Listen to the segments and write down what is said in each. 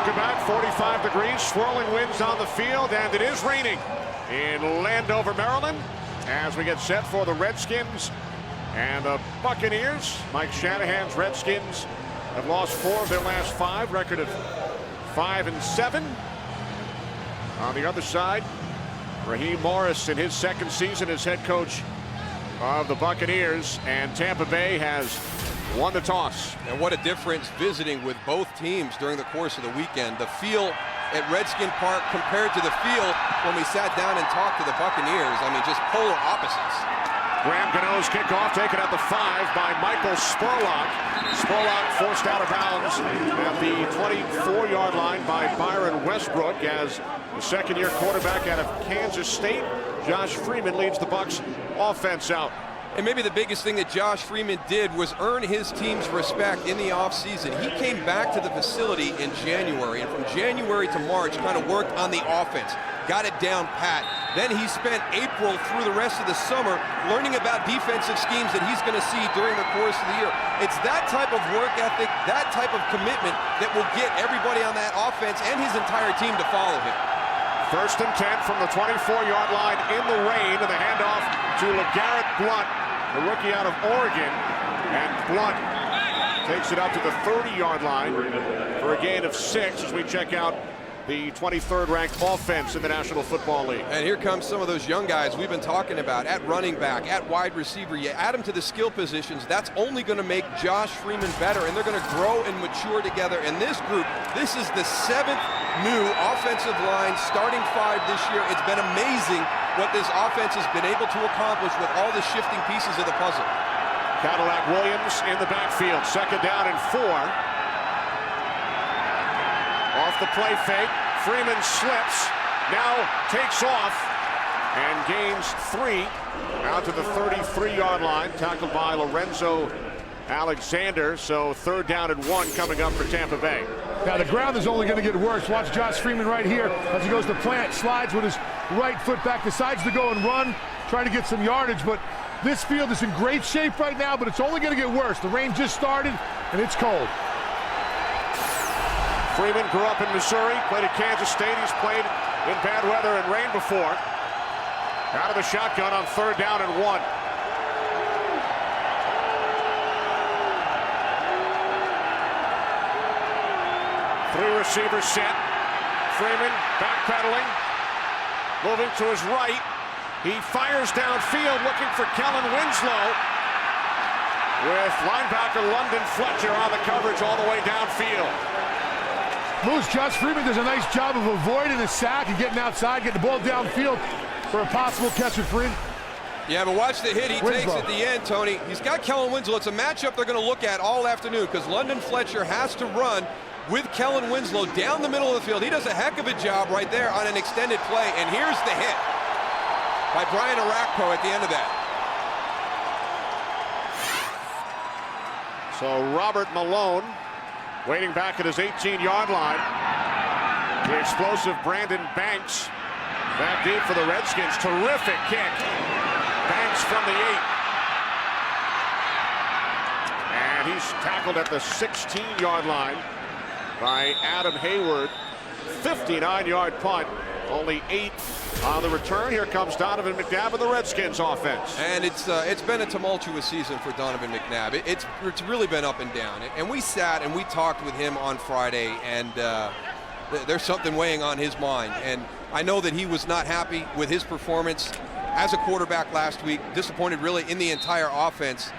Welcome back. 45 degrees, swirling winds on the field, and it is raining in Landover, Maryland, as we get set for the Redskins and the Buccaneers. Mike Shanahan's Redskins have lost 4 of their last 5, record of 5-7. On the other side, Raheem Morris in his 2nd season as head coach of the Buccaneers, and Tampa Bay has won the toss. And what a difference visiting with both teams during the course of the weekend. The feel at Redskin Park compared to the feel when we sat down and talked to the Buccaneers. I mean, just polar opposites. Graham Gano's kickoff taken at the 5 by Michael Spurlock. Spurlock forced out of bounds at the 24-yard line by Byron Westbrook as the 2nd-year quarterback out of Kansas State, Josh Freeman, leads the Bucs offense out. And maybe the biggest thing that Josh Freeman did was earn his team's respect in the offseason. He came back to the facility in January, and from January to March kind of worked on the offense, got it down pat. Then he spent April through the rest of the summer learning about defensive schemes that he's going to see during the course of the year. It's that type of work ethic, that type of commitment that will get everybody on that offense and his entire team to follow him. 1st and 10 from the 24-yard line in the rain, and the handoff to LeGarrette Blount, the rookie out of Oregon, and Blount takes it out to the 30-yard line for a gain of 6 as we check out the 23rd ranked offense in the National Football League. And here comes some of those young guys we've been talking about at running back, at wide receiver. You add them to the skill positions, that's only going to make Josh Freeman better, and they're going to grow and mature together. And this group, this is the 7th new offensive line, starting 5 this year. It's been amazing what this offense has been able to accomplish with all the shifting pieces of the puzzle. Cadillac Williams in the backfield, 2nd down and 4. Off the play fake, Freeman slips, now takes off and gains 3 out to the 33-yard line, tackled by Lorenzo Alexander. So 3rd down and 1 coming up for Tampa Bay. Now the ground is only going to get worse. Watch Josh Freeman right here as he goes to plant, slides with his right foot back, decides to go and run, trying to get some yardage. But this field is in great shape right now, but it's only going to get worse. The rain just started, and it's cold. Freeman grew up in Missouri, played at Kansas State. He's played in bad weather and rain before. Out of the shotgun on 3rd down and 1. Three receivers set. Freeman backpedaling, moving to his right. He fires downfield looking for Kellen Winslow, with linebacker London Fletcher on the coverage all the way downfield. Moose, Josh Freeman does a nice job of avoiding the sack and getting outside, getting the ball downfield for a possible catch and free. Yeah, but watch the hit he takes at the end, Tony. He's got Kellen Winslow. It's a matchup they're going to look at all afternoon because London Fletcher has to run with Kellen Winslow down the middle of the field. He does a heck of a job right there on an extended play, and here's the hit by Brian Arakpo at the end of that. So Robert Malone waiting back at his 18-yard line. The explosive Brandon Banks back deep for the Redskins. Terrific kick. Banks from the 8. And he's tackled at the 16-yard line by Adam Hayward. 59-yard punt. Only 8 on the return. Here comes Donovan McNabb of the Redskins offense. And it's been a tumultuous season for Donovan McNabb. It's really been up and down. And we sat and we talked with him on Friday, and there's something weighing on his mind. And I know that he was not happy with his performance as a quarterback last week, disappointed really in the entire offense.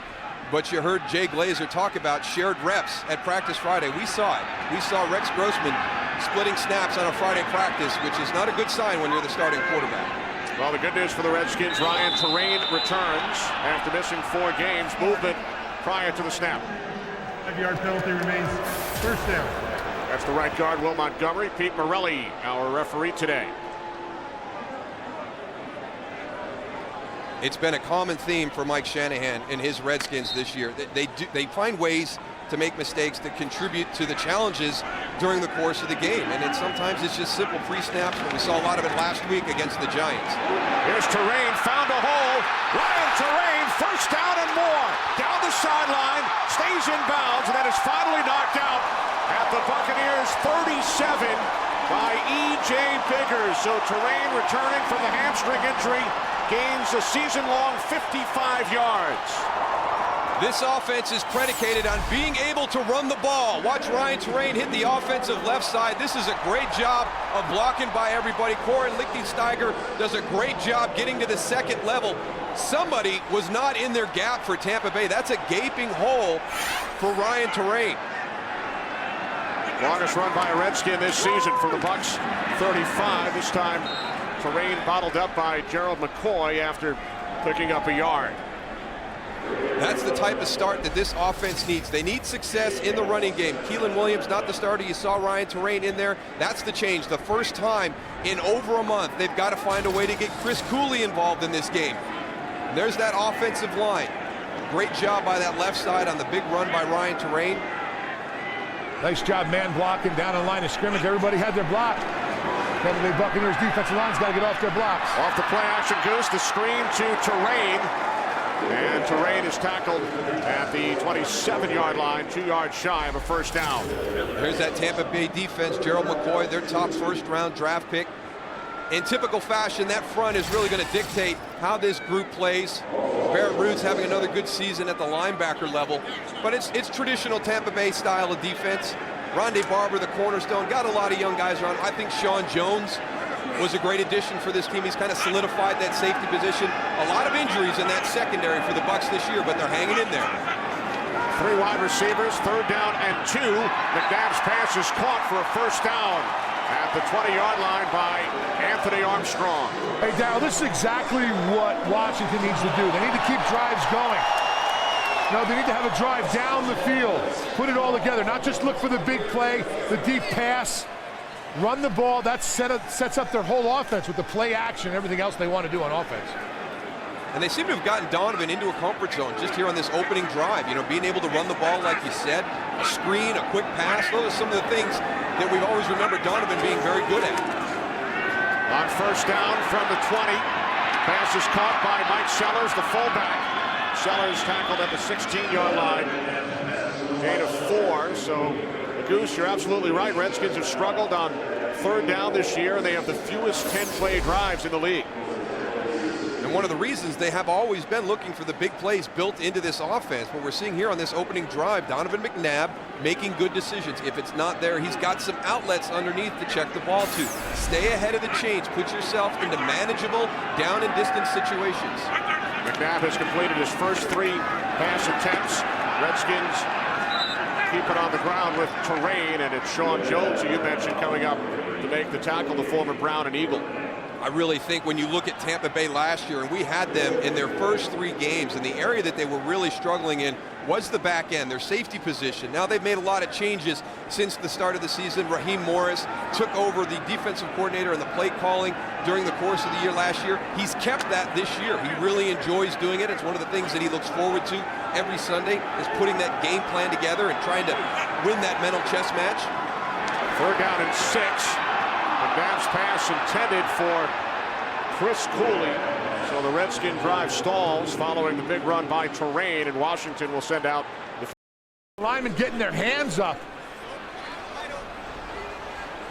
But you heard Jay Glazer talk about shared reps at practice Friday. We saw it. We saw Rex Grossman splitting snaps on a Friday practice, which is not a good sign when you're the starting quarterback. Well, the good news for the Redskins, Ryan Terrain returns after missing 4 games. Movement prior to the snap. 5-yard penalty remains, 1st down. That's the right guard, Will Montgomery. Pete Morelli, our referee today. It's been a common theme for Mike Shanahan and his Redskins this year. They find ways to make mistakes that contribute to the challenges during the course of the game. And sometimes it's just simple pre-snaps, but we saw a lot of it last week against the Giants. Here's Terrain, found a hole. Ryan Terrain, 1st down and more. Down the sideline, stays in bounds, and then is finally knocked out at the Buccaneers Buccaneers 37 by E.J. Biggers. So Terrain, returning from the hamstring injury, gains a season-long 55 yards. This offense is predicated on being able to run the ball. Watch Ryan Terrain hit the offensive left side. This is a great job of blocking by everybody. Corin Lichtensteiger does a great job getting to the second level. Somebody was not in their gap for Tampa Bay. That's a gaping hole for Ryan Terrain. Longest run by a Redskin this season for the Bucs, 35. This time, Terrain bottled up by Gerald McCoy after picking up a yard. That's the type of start that this offense needs. They need success in the running game. Keelan Williams, not the starter. You saw Ryan Terrain in there. That's the change. The first time in over a month, they've got to find a way to get Chris Cooley involved in this game. And there's that offensive line. Great job by that left side on the big run by Ryan Terrain. Nice job man blocking down the line of scrimmage. Everybody had their block. Tampa Bay Buccaneers defensive line's got to get off their blocks. Off the play action goose, the screen to Terrain. And Terrain is tackled at the 27-yard line, 2 yards shy of a first down. Here's that Tampa Bay defense. Gerald McCoy, their top first-round draft pick. In typical fashion, that front is really going to dictate how this group plays. Barrett Ruud's having another good season at the linebacker level, but it's traditional Tampa Bay style of defense. Rondé Barber, the cornerstone, got a lot of young guys around. I think Sean Jones was a great addition for this team. He's kind of solidified that safety position. A lot of injuries in that secondary for the Bucs this year, but they're hanging in there. 3 wide receivers, 3rd down and 2. McNabb's pass is caught for a first down at the 20-yard line by Anthony Armstrong. Hey, Darryl, this is exactly what Washington needs to do. They need to keep drives going. No, they need to have a drive down the field. Put it all together, not just look for the big play, the deep pass. Run the ball. That sets up their whole offense with the play action and everything else they want to do on offense. And they seem to have gotten Donovan into a comfort zone just here on this opening drive. You know, being able to run the ball, like you said, a screen, a quick pass. Those are some of the things that we've always remembered Donovan being very good at. On first down from the 20, pass is caught by Mike Sellers, the fullback. Sellers tackled at the 16-yard line. Gain of 4, so Goose, you're absolutely right. Redskins have struggled on 3rd down this year. They have the fewest 10-play drives in the league. And one of the reasons they have always been looking for the big plays built into this offense. What we're seeing here on this opening drive, Donovan McNabb making good decisions. If it's not there, he's got some outlets underneath to check the ball to. Stay ahead of the chains. Put yourself into manageable down and distance situations. McNabb has completed his first 3 pass attempts. Redskins keep it on the ground with Terrain, and it's Sean Jones, who you mentioned, coming up to make the tackle, the former Brown and Eagle. I really think when you look at Tampa Bay last year, and we had them in their first 3 games, and the area that they were really struggling in was the back end, their safety position. Now they've made a lot of changes since the start of the season. Raheem Morris took over the defensive coordinator and the play calling during the course of the year last year. He's kept that this year. He really enjoys doing it. It's one of the things that he looks forward to every Sunday, is putting that game plan together and trying to win that mental chess match. 3rd down and 6. McNabb's pass intended for Chris Cooley. So the Redskin drive stalls following the big run by Terrain, and Washington will send out the linemen getting their hands up.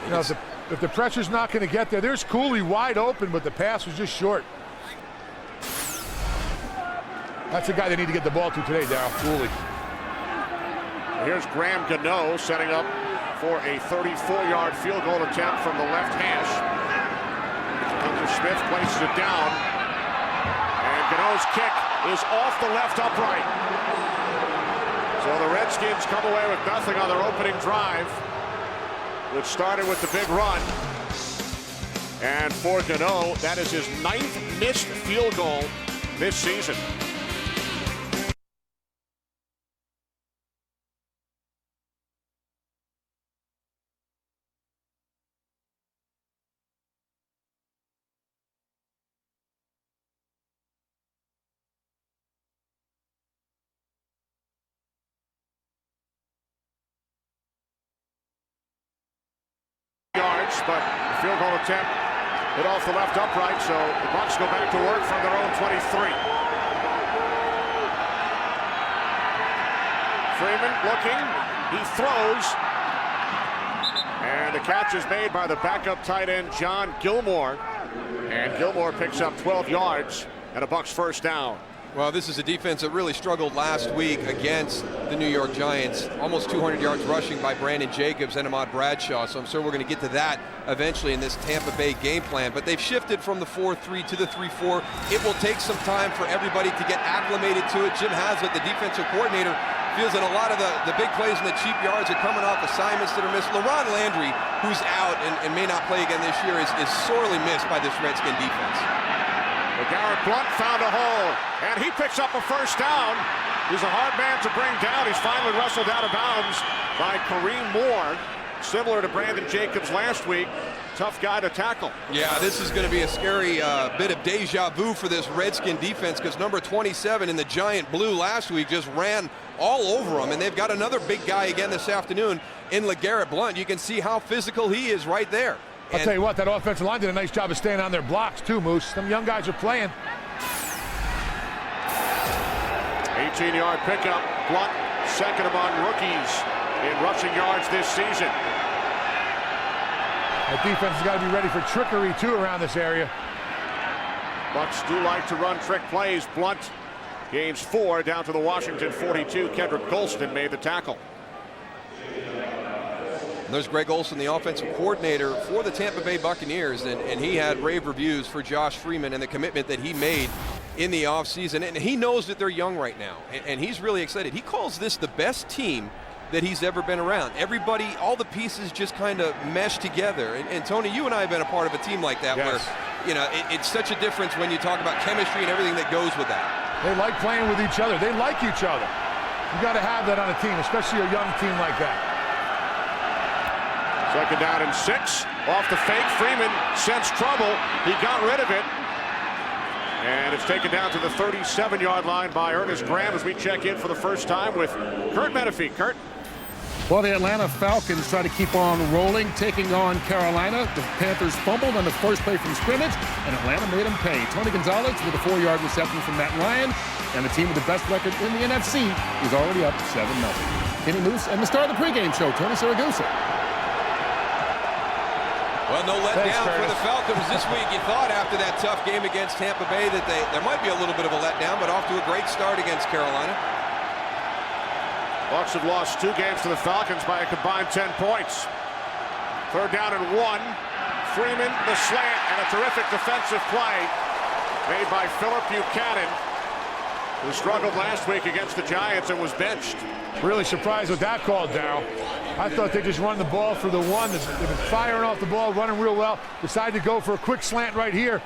You know, if the pressure's not going to get there, there's Cooley wide open, but the pass was just short. That's the guy they need to get the ball to today, Darryl. Cooley. Here's Graham Gano setting up for a 34-yard field goal attempt from the left hash. Hunter Smith places it down, and Gano's kick is off the left upright. So the Redskins come away with nothing on their opening drive, which started with the big run. And for Gano, that is his 9th missed field goal this season. But the field goal attempt hit off the left upright, so the Bucs go back to work from their own 23. Freeman looking, he throws, And the catch is made by the backup tight end, John Gilmore. And Gilmore picks up 12 yards and a Bucs first down. Well, this is a defense that really struggled last week against the New York Giants. Almost 200 yards rushing by Brandon Jacobs and Ahmad Bradshaw. So I'm sure we're going to get to that eventually in this Tampa Bay game plan. But they've shifted from the 4-3 to the 3-4. It will take some time for everybody to get acclimated to it. Jim Haslett, the defensive coordinator, feels that a lot of the big plays and the cheap yards are coming off assignments that are missed. LaRon Landry, who's out and may not play again this year, is sorely missed by this Redskin defense. Garrett Blunt found a hole, and he picks up a first down. He's a hard man to bring down. He's finally wrestled out of bounds by Kareem Moore. Similar to Brandon Jacobs last week. Tough guy to tackle. Yeah, this is going to be a scary bit of deja vu for this Redskin defense, because number 27 in the giant blue last week just ran all over them, and they've got another big guy again this afternoon in LeGarrette Blount. You can see how physical he is right there. I'll tell you what, that offensive line did a nice job of staying on their blocks too, Moose. Some young guys are playing. 18-yard pickup. Blunt, second among rookies in rushing yards this season. The defense has got to be ready for trickery too around this area. Bucs do like to run trick plays. Blunt gains 4 down to the Washington 42. Kendrick Golston made the tackle. And there's Greg Olson, the offensive coordinator for the Tampa Bay Buccaneers, and he had rave reviews for Josh Freeman and the commitment that he made in the offseason. And he knows that they're young right now, and he's really excited. He calls this the best team that he's ever been around. Everybody, all the pieces just kind of mesh together. And Tony, you and I have been a part of a team like that, yes, where, you know, it's such a difference when you talk about chemistry and everything that goes with that. They like playing with each other. They like each other. You got to have that on a team, especially a young team like that. Second down and 6. Off the fake, Freeman sensed trouble. He got rid of it. And it's taken down to the 37-yard line by Ernest Graham as we check in for the first time with Kurt Menefee. Kurt. Well, the Atlanta Falcons try to keep on rolling, taking on Carolina. The Panthers fumbled on the first play from scrimmage, and Atlanta made them pay. Tony Gonzalez with a 4-yard reception from Matt Ryan, and the team with the best record in the NFC is already up 7-0. Kenny Moose and the star of the pregame show, Tony Saragusa. Well, no letdown for the Falcons this week. You thought after that tough game against Tampa Bay that there might be a little bit of a letdown, but off to a great start against Carolina. Bucs have lost 2 games to the Falcons by a combined 10 points. Third down and 1. Freeman, the slant, and a terrific defensive play made by Phillip Buchanan, who struggled last week against the Giants and was benched. Really surprised with that call, Darryl. I thought they just run the ball for the one. They've been firing off the ball, running real well. Decided to go for a quick slant right here,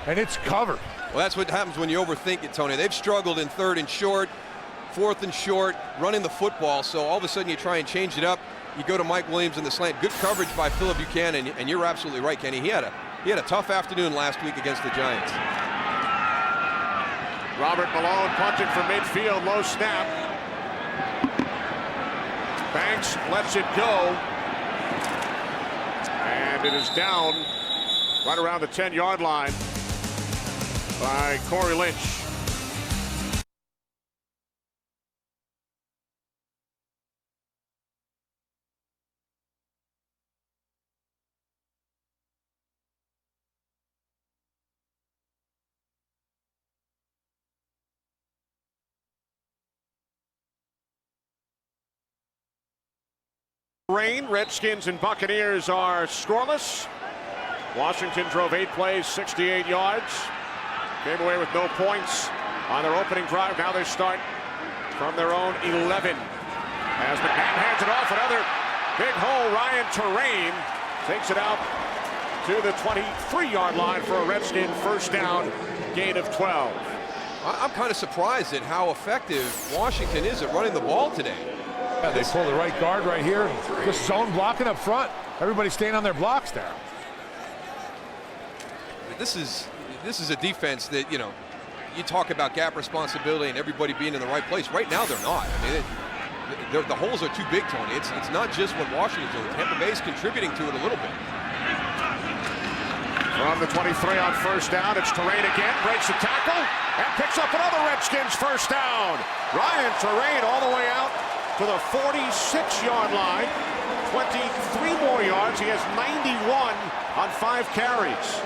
and it's covered. Well, that's what happens when you overthink it, Tony. They've struggled in 3rd and short, 4th and short, running the football. So all of a sudden you try and change it up. You go to Mike Williams in the slant. Good coverage by Phillip Buchanan, and you're absolutely right, Kenny. He had a tough afternoon last week against the Giants. Robert Malone punting from midfield, low snap. Banks lets it go, and it is down right around the 10-yard line by Corey Lynch. Rain. Redskins and Buccaneers are scoreless. Washington drove 8 plays, 68 yards. Came away with no points on their opening drive. Now they start from their own 11. As McNabb hands it off, another big hole. Ryan Terrain takes it out to the 23-yard line for a Redskin first down, gain of 12. I'm kind of surprised at how effective Washington is at running the ball today. Yeah, they pull the right guard right here. Just zone blocking up front. Everybody staying on their blocks there. This is a defense that, you know, you talk about gap responsibility and everybody being in the right place. Right now, they're not. I mean, the holes are too big, Tony. It's not just what Washington's doing. Tampa Bay's contributing to it a little bit. From the 23 on first down, it's Terrain again, breaks the tackle, and picks up another Redskins first down. Ryan Terrain all the way out to the 46-yard line. 23 more yards. He has 91 on 5 carries.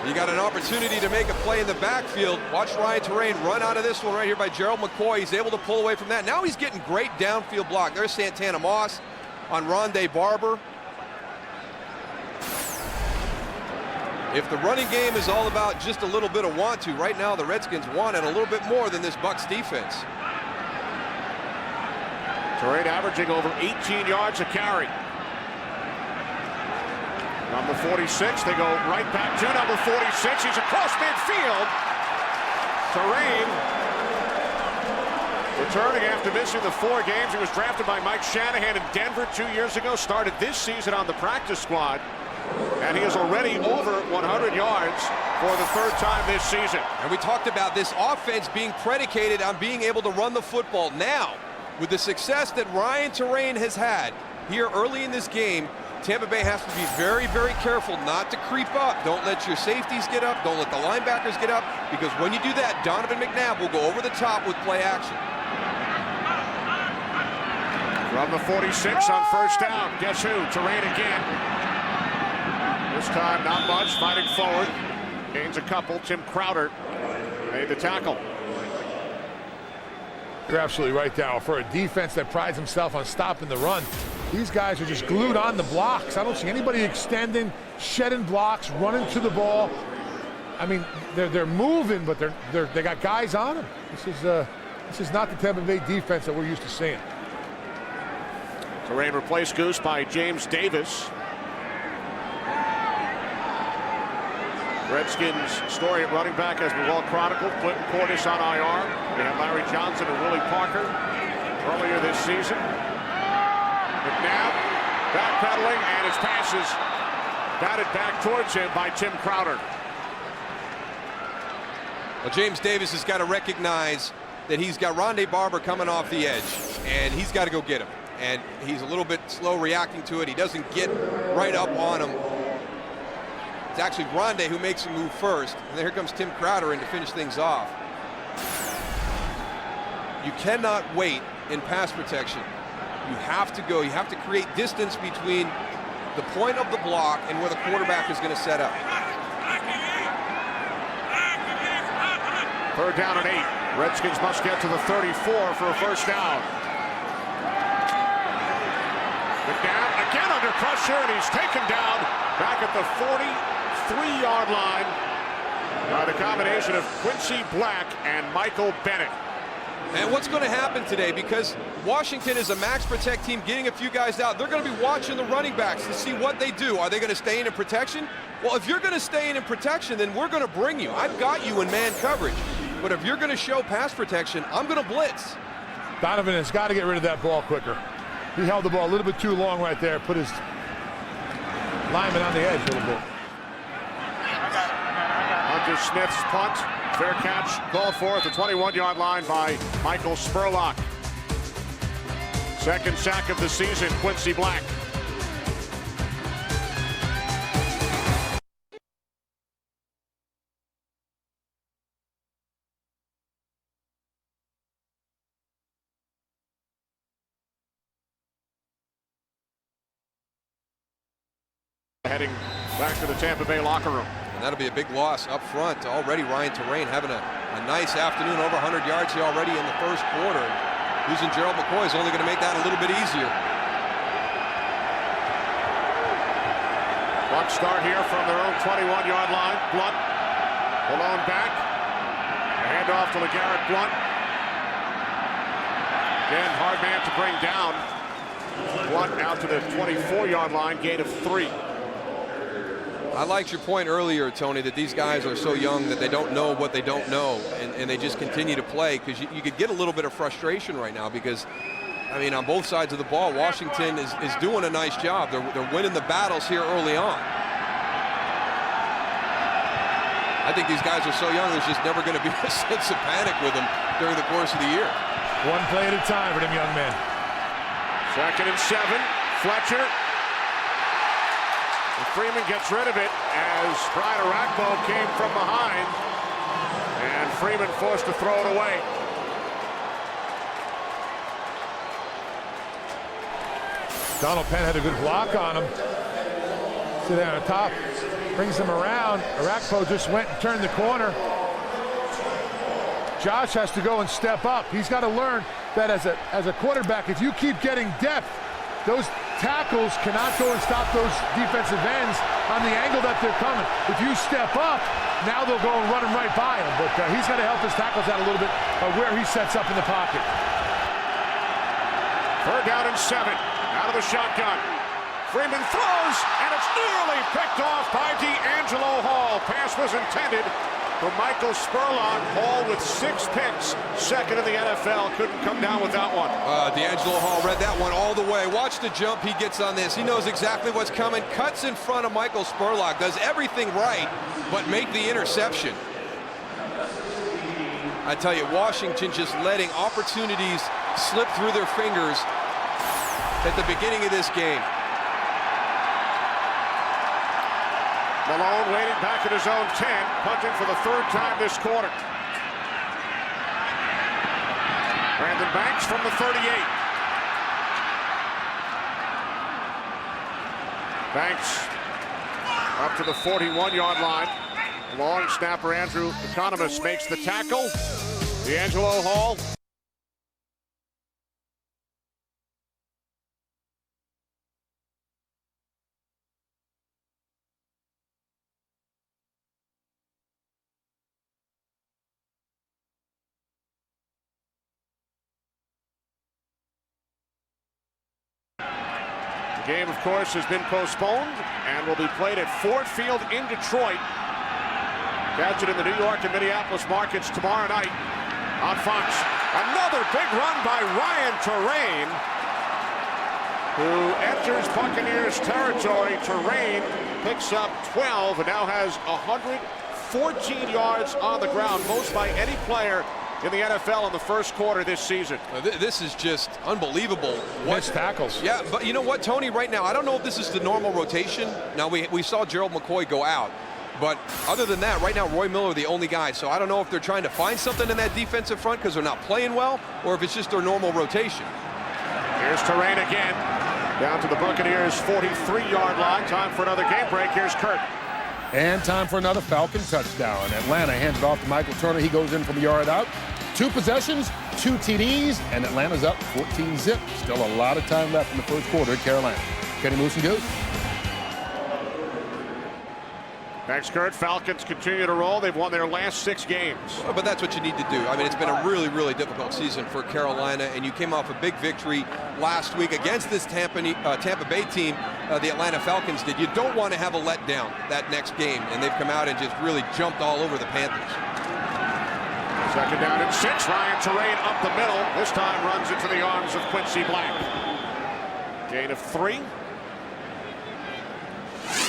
You got an opportunity to make a play in the backfield. Watch Ryan Terrain run out of this one right here by Gerald McCoy. He's able to pull away from that. Now he's getting great downfield block. There's Santana Moss on Rondé Barber. If the running game is all about just a little bit of want to, right now the Redskins want it a little bit more than this Bucs defense. Terrain averaging over 18 yards a carry. Number 46, they go right back to number 46. He's across midfield. Terrain returning after missing the 4 games. He was drafted by Mike Shanahan in Denver 2 years ago. Started this season on the practice squad. And he is already over 100 yards for the 3rd time this season. And we talked about this offense being predicated on being able to run the football. Now, with the success that Ryan Terrain has had here early in this game, Tampa Bay has to be very, very careful not to creep up. Don't let your safeties get up. Don't let the linebackers get up. Because when you do that, Donovan McNabb will go over the top with play action. From the 46 on 1st down. Guess who? Terrain again. This time, not much. Fighting forward. Gains a couple. Tim Crowder made the tackle. You're absolutely right, Darryl. For a defense that prides himself on stopping the run, these guys are just glued on the blocks. I don't see anybody extending, shedding blocks, running to the ball. I mean, they're moving, but they got guys on them. This is not the Tampa Bay defense that we're used to seeing. Terrain replaced Goose by James Davis. Redskins story at running back has been well chronicled. Clinton Portis on IR. We have Larry Johnson and Willie Parker earlier this season. McNabb backpedaling, and his passes batted back towards him by Tim Crowder. Well, James Davis has got to recognize that he's got Rondé Barber coming off the edge, and he's got to go get him. And he's a little bit slow reacting to it. He doesn't get right up on him. It's actually Rondé who makes him move first. And here comes Tim Crowder in to finish things off. You cannot wait in pass protection. You have to go. You have to create distance between the point of the block and where the quarterback is going to set up. 3rd down and 8. Redskins must get to the 34 for a 1st down. McNabb again under pressure, and he's taken down back at the 43-yard line by the combination of Quincy Black and Michael Bennett. And what's going to happen today, because Washington is a max protect team getting a few guys out, they're going to be watching the running backs to see what they do. Are they going to stay in protection? Well, if you're going to stay in protection, then we're going to bring you. I've got you in man coverage. But if you're going to show pass protection, I'm going to blitz. Donovan has got to get rid of that ball quicker. He held the ball a little bit too long right there, put his lineman on the edge a little bit. Hunter Smith's punt. Fair catch called for at the 21-yard line by Michael Spurlock. 2nd sack of the season, Quincy Black. Heading back to the Tampa Bay locker room. And that'll be a big loss up front. Already Ryan Terrain having a nice afternoon, over 100 yards here already in the 1st quarter. Losing Gerald McCoy is only going to make that a little bit easier. Bucs start here from their own 21-yard line. Blunt alone back. A handoff to LeGarrette Blunt. Again, hard man to bring down. Blunt out to the 24-yard line, gain of 3. I liked your point earlier, Tony, that these guys are so young that they don't know what they don't know, and they just continue to play, because you could get a little bit of frustration right now because, I mean, on both sides of the ball, Washington is doing a nice job. They're winning the battles here early on. I think these guys are so young, there's just never going to be a sense of panic with them during the course of the year. One play at a time for them young men. 2nd and 7. Fletcher. And Freeman gets rid of it as Brian Arakpo came from behind. And Freeman forced to throw it away. Donald Penn had a good block on him. See there on top, brings him around. Arakpo just went and turned the corner. Josh has to go and step up. He's got to learn that as a quarterback, if you keep getting depth, those tackles cannot go and stop those defensive ends on the angle that they're coming. If you step up, now they'll go and run him right by him. But he's got to help his tackles out a little bit of where he sets up in the pocket. 3rd down and 7. Out of the shotgun. Freeman throws, and it's nearly picked off by D'Angelo Hall. Pass was intended for Michael Spurlock. Hall with 6 picks. 2nd in the NFL. Couldn't come down with that one. D'Angelo Hall read that one all the way. Watch the jump he gets on this. He knows exactly what's coming. Cuts in front of Michael Spurlock. Does everything right, but make the interception. I tell you, Washington just letting opportunities slip through their fingers at the beginning of this game. Malone waiting back at his own 10, punting for the 3rd time this quarter. Brandon Banks from the 38. Banks up to the 41-yard line. Long snapper Andrew Economist makes the tackle. D'Angelo Hall. The game, of course, has been postponed and will be played at Ford Field in Detroit. Catch it in the New York and Minneapolis markets tomorrow night on Fox. Another big run by Ryan Terrain, who enters Buccaneers territory. Terrain picks up 12 and now has 114 yards on the ground, most by any player in the NFL in the first quarter this season. This is just unbelievable. Missed tackles. Yeah, but you know what, Tony, right now, I don't know if this is the normal rotation. Now, we saw Gerald McCoy go out. But other than that, right now, Roy Miller, the only guy. So I don't know if they're trying to find something in that defensive front because they're not playing well, or if it's just their normal rotation. Here's Terrain again. Down to the Buccaneers' 43-yard line. Time for another game break. Here's Kurt. And time for another Falcon touchdown. Atlanta hands it off to Michael Turner. He goes in from a yard out. 2 possessions, 2 TDs, and Atlanta's up 14-zip. Still a lot of time left in the first quarter at Carolina. Kenny Moose and Goose. Thanks, Kurt. Falcons continue to roll. They've won their last 6 games. But that's what you need to do. I mean, it's been a really, really difficult season for Carolina, and you came off a big victory last week against this Tampa Bay team, the Atlanta Falcons did. You don't want to have a letdown that next game, and they've come out and just really jumped all over the Panthers. 2nd down and 6. Ryan Terrain up the middle. This time runs into the arms of Quincy Black. Gain of 3.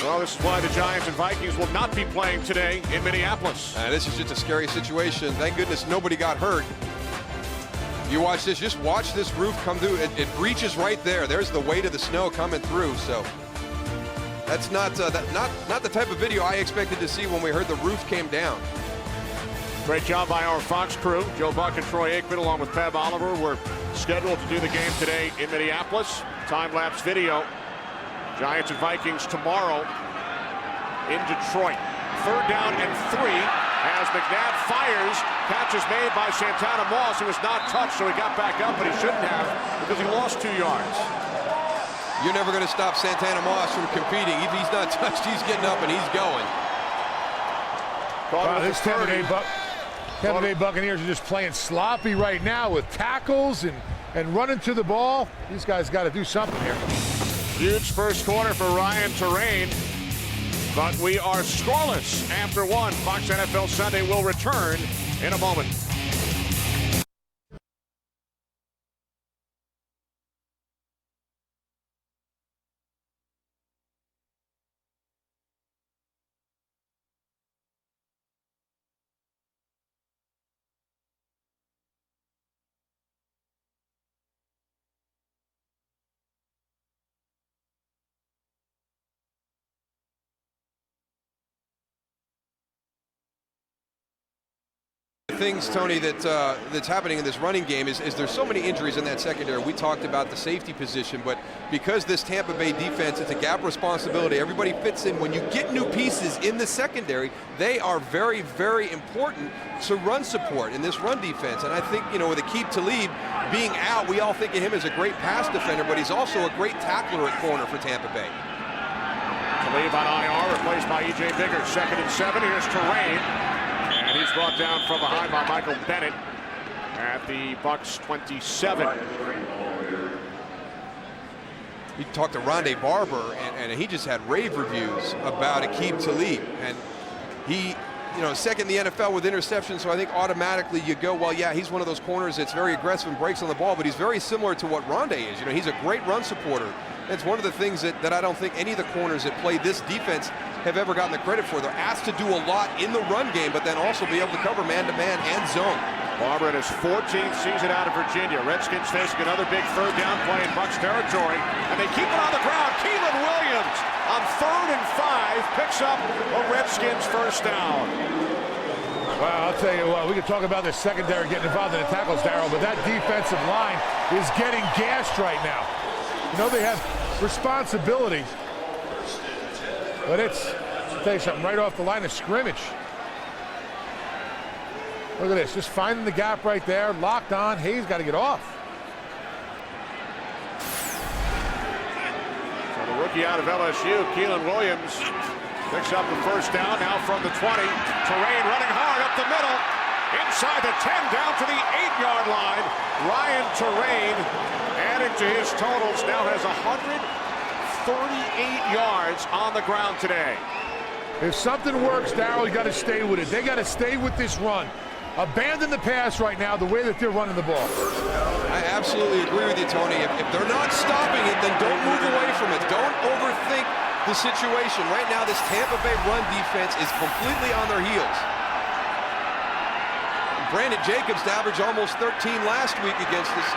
Well, this is why the Giants and Vikings will not be playing today in Minneapolis. This is just a scary situation. Thank goodness nobody got hurt. You watch this, just watch this roof come through. It reaches right there. There's the weight of the snow coming through. So that's not the type of video I expected to see when we heard the roof came down. Great job by our Fox crew. Joe Buck and Troy Aikman, along with Peb Oliver, were scheduled to do the game today in Minneapolis. Time-lapse video. Giants and Vikings tomorrow in Detroit. 3rd down and 3 as McNabb fires. Catch is made by Santana Moss. He was not touched, so he got back up, but he shouldn't have because he lost 2 yards. You're never going to stop Santana Moss from competing. If he's not touched, he's getting up and he's going. This Tampa Bay Buccaneers are just playing sloppy right now with tackles and running to the ball. These guys got to do something here. Huge first quarter for Ryan Terrain, but we are scoreless after 1. Fox NFL Sunday will return in a moment. things, Tony, that's happening in this running game is there's so many injuries in that secondary. We talked about the safety position, but because this Tampa Bay defense, it's a gap responsibility. Everybody fits in. When you get new pieces in the secondary, they are very, very important to run support in this run defense. And I think, with Aqib Talib being out, we all think of him as a great pass defender, but he's also a great tackler at corner for Tampa Bay. Talib on IR, replaced by E.J. Bigger. 2nd and 7. Here's Terrain. And he's brought down from behind by Michael Bennett at the Bucs 27. We talked to Rondé Barber, and he just had rave reviews about Aqib Talib. And he, second in the NFL with interceptions, so I think automatically you go, well, yeah, he's one of those corners that's very aggressive and breaks on the ball, but he's very similar to what Rondé is. He's a great run supporter. It's one of the things that I don't think any of the corners that play this defense have ever gotten the credit for. They're asked to do a lot in the run game, but then also be able to cover man-to-man and zone. Barber in his 14th season out of Virginia. Redskins facing another big 3rd down play in Bucs territory, and they keep it on the ground. Keelan Williams on 3rd and 5 picks up a Redskins first down. Well, I'll tell you what, we can talk about the secondary getting involved in the tackles, Darryl, but that defensive line is getting gassed right now. They have responsibility, but I'll tell you something, right off the line of scrimmage. Look at this, just finding the gap right there, locked on. Hayes got to get off. So the rookie out of LSU, Keelan Williams, picks up the first down now from the 20. Terrain running hard up the middle. Inside the 10, down to the 8-yard line. Ryan Terrain, adding to his totals, now has 138 yards on the ground today. If something works, Darryl, you got to stay with it. They got to stay with this run. Abandon the pass right now the way that they're running the ball. I absolutely agree with you, Tony. If they're not stopping it, then don't move away from it. Don't overthink the situation. Right now, this Tampa Bay run defense is completely on their heels. Brandon Jacobs averaged almost 13 last week against us.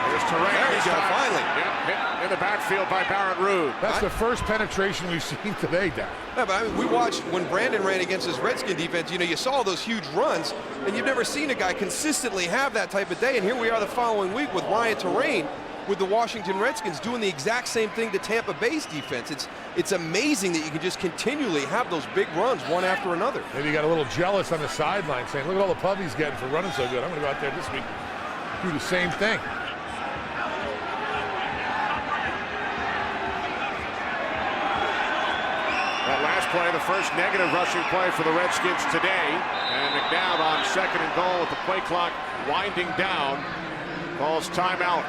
There's Terrain. There you go, finally. Yep, hit in the backfield by Barrett Ruud. That's the first penetration we've seen today, Darryl. Yeah, but we watched when Brandon ran against his Redskin defense, you saw those huge runs, and you've never seen a guy consistently have that type of day. And here we are the following week with Ryan Terrain with the Washington Redskins doing the exact same thing to Tampa Bay's defense. It's amazing that you can just continually have those big runs one after another. Maybe he got a little jealous on the sideline saying, look at all the pub he's getting for running so good. I'm going to go out there this week and do the same thing. That last play, the first negative rushing play for the Redskins today. And McNabb on 2nd and goal with the play clock winding down. Calls timeout.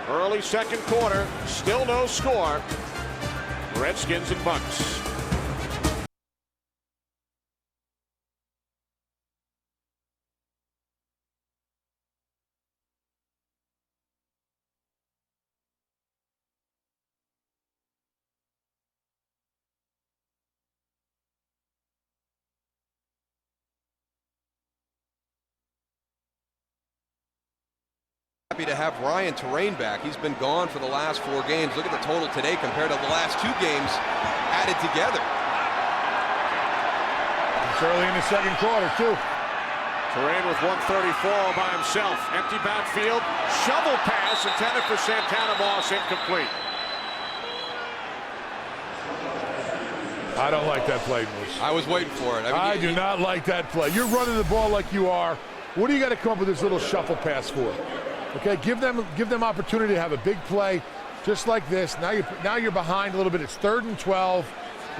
Early 2nd quarter, still no score. Redskins and Bucs. Happy to have Ryan Terrain back. He's been gone for the last 4 games. Look at the total today compared to the last 2 games added together. It's early in the 2nd quarter, too. Terrain with 134 all by himself. Empty backfield. Shovel pass intended for Santana Moss, incomplete. I don't like that play, Moose. I was waiting for it. I do not like that play. You're running the ball like you are. What do you got to come up with this little shuffle pass for? Okay, give them opportunity to have a big play, just like this. Now you're behind a little bit. It's 3rd and 12.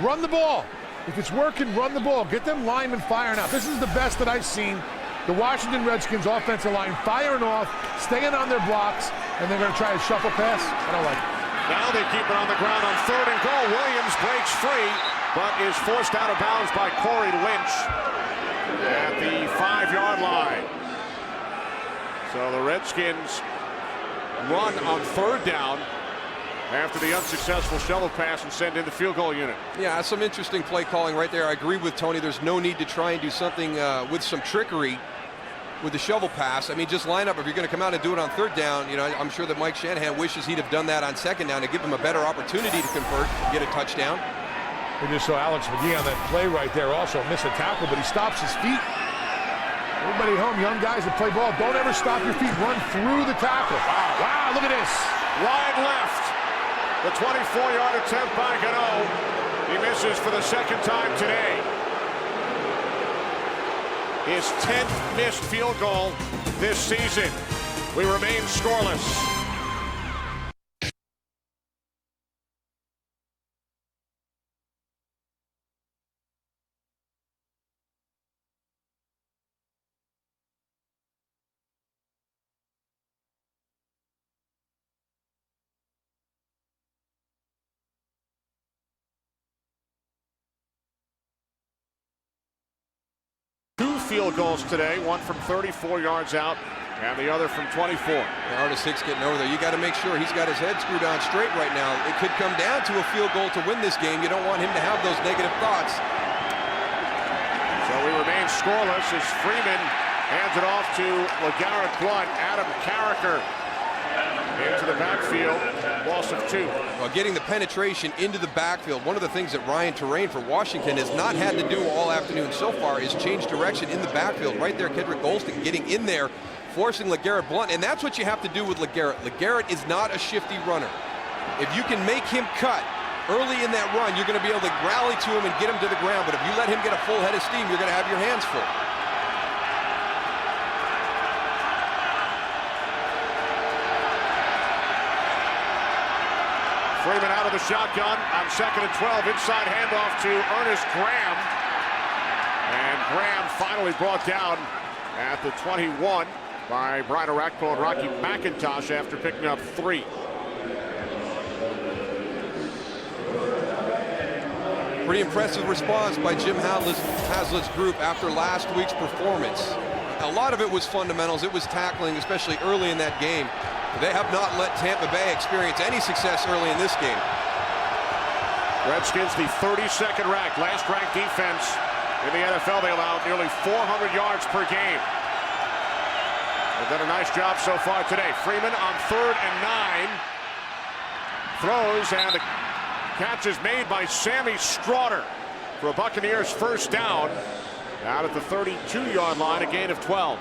Run the ball. If it's working, run the ball. Get them linemen firing out. This is the best that I've seen. The Washington Redskins offensive line firing off, staying on their blocks, and they're going to try a shuffle pass. I don't like it. Now they keep it on the ground on 3rd and goal. Williams breaks free, but is forced out of bounds by Corey Lynch at the 5-yard line. So the Redskins run on 3rd down after the unsuccessful shovel pass and send in the field goal unit. Yeah, some interesting play calling right there. I agree with Tony. There's no need to try and do something with some trickery with the shovel pass. I mean, just line up. If you're going to come out and do it on 3rd down, I'm sure that Mike Shanahan wishes he'd have done that on 2nd down to give them a better opportunity to convert, get a touchdown. We just saw Alex McGee on that play right there also miss a tackle, but he stops his feet. Everybody at home, young guys that play ball, don't ever stop your feet. Run through the tackle. Wow, look at this. Wide left. The 24-yard attempt by Gano. He misses for the second time today. His 10th missed field goal this season. We remain scoreless. Two field goals today, one from 34 yards out and the other from 24. Artis Hicks getting over there. You got to make sure he's got his head screwed on straight right now. It could come down to a field goal to win this game. You don't want him to have those negative thoughts. So we remain scoreless as Freeman hands it off to LeGarrette Blount. Adam Carricker into the backfield, loss of 2. Well, getting the penetration into the backfield, one of the things that Ryan Terrain for Washington has not had to do all afternoon so far is change direction in the backfield. Right there, Kendrick Golston getting in there, forcing LeGarrette Blount, and that's what you have to do with LeGarrette. LeGarrette is not a shifty runner. If you can make him cut early in that run, you're going to be able to rally to him and get him to the ground, but if you let him get a full head of steam, you're going to have your hands full. Freeman out of the shotgun on 2nd and 12. Inside handoff to Ernest Graham. And Graham finally brought down at the 21 by Brian Orakpo and Rocky McIntosh after picking up 3. Pretty impressive response by Jim Haslett's group after last week's performance. A lot of it was fundamentals. It was tackling, especially early in that game. They have not let Tampa Bay experience any success early in this game. Redskins, the 32nd ranked, last ranked defense in the NFL. They allowed nearly 400 yards per game. They've done a nice job so far today. Freeman on 3rd and 9. Throws, and the catch is made by Sammy Stroughter for a Buccaneers first down out at the 32-yard line, a gain of 12.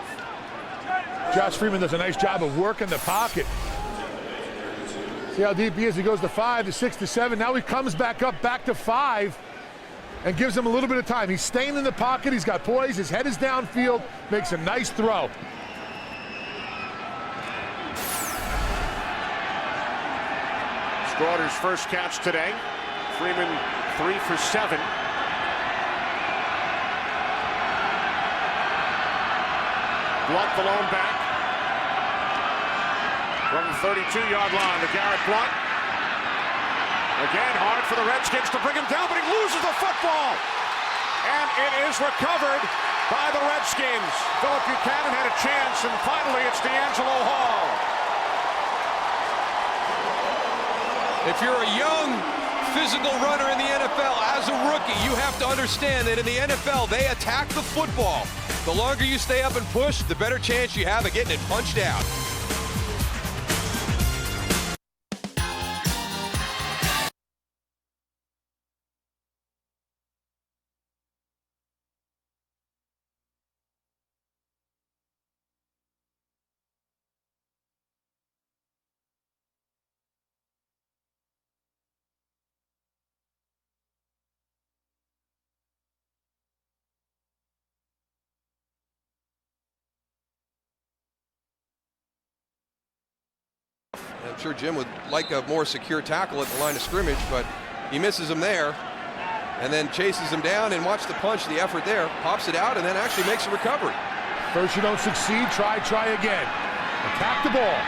Josh Freeman does a nice job of working the pocket. See how deep he is? He goes to 5, to 6, to 7. Now he comes back up, back to 5, and gives him a little bit of time. He's staying in the pocket. He's got poise. His head is downfield. Makes a nice throw. Stroughter's first catch today. Freeman 3 for 7. Blount the lone back. From the 32-yard line, LeGarrette Blount. Again, hard for the Redskins to bring him down, but he loses the football. And it is recovered by the Redskins. Philip Buchanan had a chance, and finally it's D'Angelo Hall. If you're a young, physical runner in the NFL as a rookie, you have to understand that in the NFL, they attack the football. The longer you stay up and push, the better chance you have of getting it punched out. I'm sure Jim would like a more secure tackle at the line of scrimmage, but he misses him there and then chases him down, and watch the punch, the effort there, pops it out, and then actually makes a recovery. First you don't succeed, try again. Attack the ball.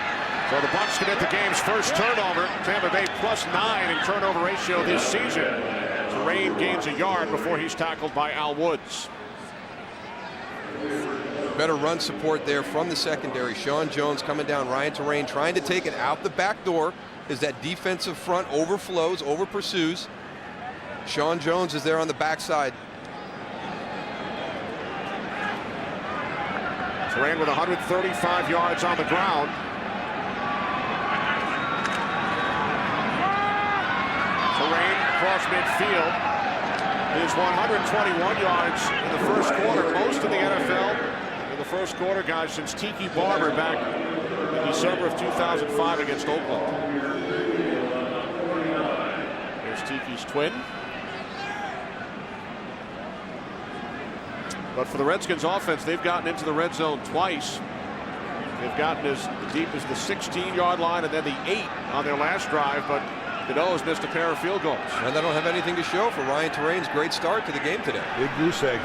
So the Bucs commit the game's first turnover. Tampa Bay +9 in turnover ratio this season. Terrain gains a yard before he's tackled by Al Woods. Better run support there from the secondary. Sean Jones coming down, Ryan Terrain trying to take it out the back door as that defensive front overflows, over pursues. Sean Jones is there on the backside. Terrain with 135 yards on the ground. Terrain across midfield. his 121 yards in the first quarter, most in the NFL in the first quarter, guys, since Tiki Barber back in December of 2005 against Oakland. There's Tiki's twin. But for the Redskins offense, they've gotten into the red zone twice. They've gotten as deep as the 16-yard line and then the 8 on their last drive, but Gano has missed a pair of field goals. And they don't have anything to show for Ryan Terrain's great start to the game today. Big goose egg.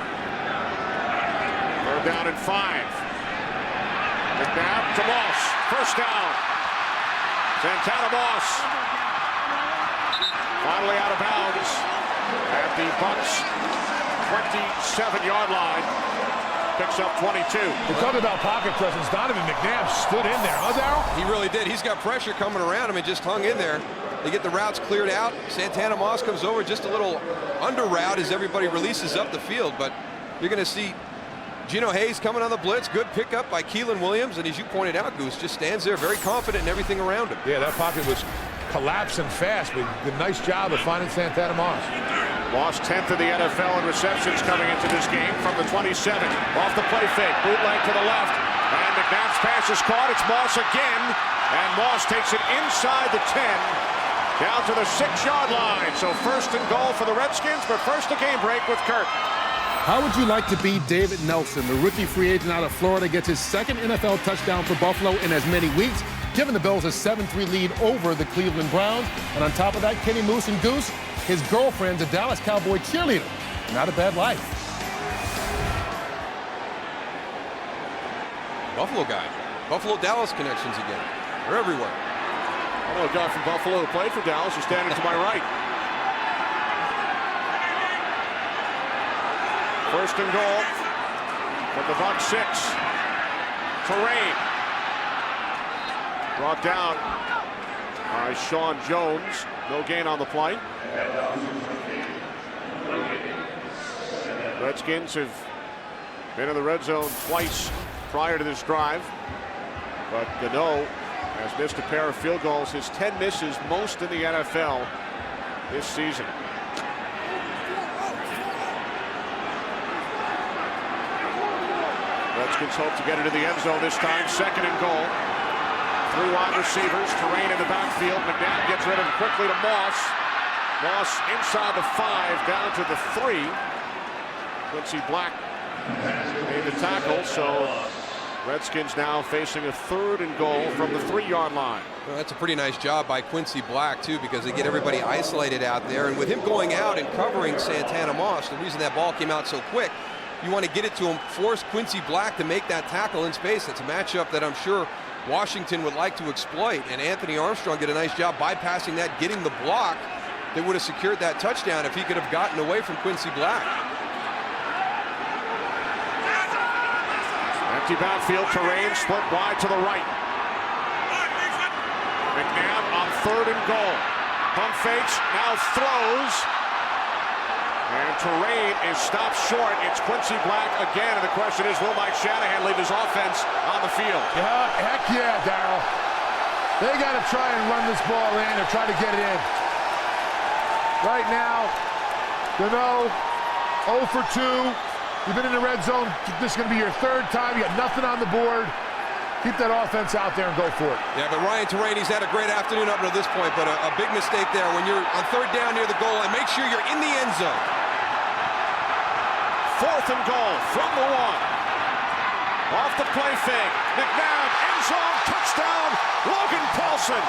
Third down and 5. McNabb to Moss. First down. Santana Moss. Finally out of bounds at the Bucs 27-yard line. Picks up 22. We're talking about pocket presence. Donovan McNabb stood in there, huh, Darryl? He really did. He's got pressure coming around him and just hung in there. They get the routes cleared out. Santana Moss comes over just a little under route as everybody releases up the field. But you're going to see Gino Hayes coming on the blitz. Good pickup by Keelan Williams. And as you pointed out, Goose just stands there very confident in everything around him. Yeah, that pocket was collapsing fast, but a nice job of finding Santana Moss. Moss 10th in the NFL in receptions coming into this game from the 27. Off the play fake, bootleg to the left. And McNabb's pass is caught. It's Moss again. And Moss takes it inside the 10. Down to the 6-yard line. So first and goal for the Redskins, but first a game break with Kurt. How would you like to be David Nelson? The rookie free agent out of Florida gets his second NFL touchdown for Buffalo in as many weeks, giving the Bills a 7-3 lead over the Cleveland Browns. And on top of that, Kenny Moose and Goose, his girlfriend's a Dallas Cowboy cheerleader. Not a bad life. Buffalo guy. Buffalo-Dallas connections again. They're everywhere. I know a guy from Buffalo who played for Dallas who's standing to my right. First and goal from the Bucs 6. Terrain. Brought down by Sean Jones. No gain on the play. Redskins have been in the red zone twice prior to this drive. But Gano has missed a pair of field goals. His 10 misses, most in the NFL this season. Redskins hope to get into the end zone this time. Second and goal. 3 wide receivers. Terrain in the backfield. McNabb gets rid of him quickly to Moss. Moss inside the 5, down to the 3. Quincy Black made the tackle, so Redskins now facing a third and goal from the 3-yard line. Well, that's a pretty nice job by Quincy Black, too, because they get everybody isolated out there. And with him going out and covering Santana Moss, the reason that ball came out so quick, you want to get it to him, force Quincy Black to make that tackle in space. That's a matchup that I'm sure Washington would like to exploit. And Anthony Armstrong did a nice job bypassing that, getting the block that would have secured that touchdown if he could have gotten away from Quincy Black. Empty backfield, Terrain split wide to the right. McNabb on third and goal. Pump fakes, now throws. And Terrain is stopped short. It's Quincy Black again. And the question is, will Mike Shanahan leave his offense on the field? Yeah, heck yeah, Darryl. They got to try and run this ball in or try to get it in. Right now, Gano, 0 for 2. You've been in the red zone. This is going to be your third time. You got nothing on the board. Keep that offense out there and go for it. Yeah, but Ryan Terrain, he's had a great afternoon up to this point, but a big mistake there when you're on third down near the goal line. Make sure you're in the end zone. Fourth and goal from the 1. Off the play fake. McNabb, end zone, touchdown, Logan Paulson.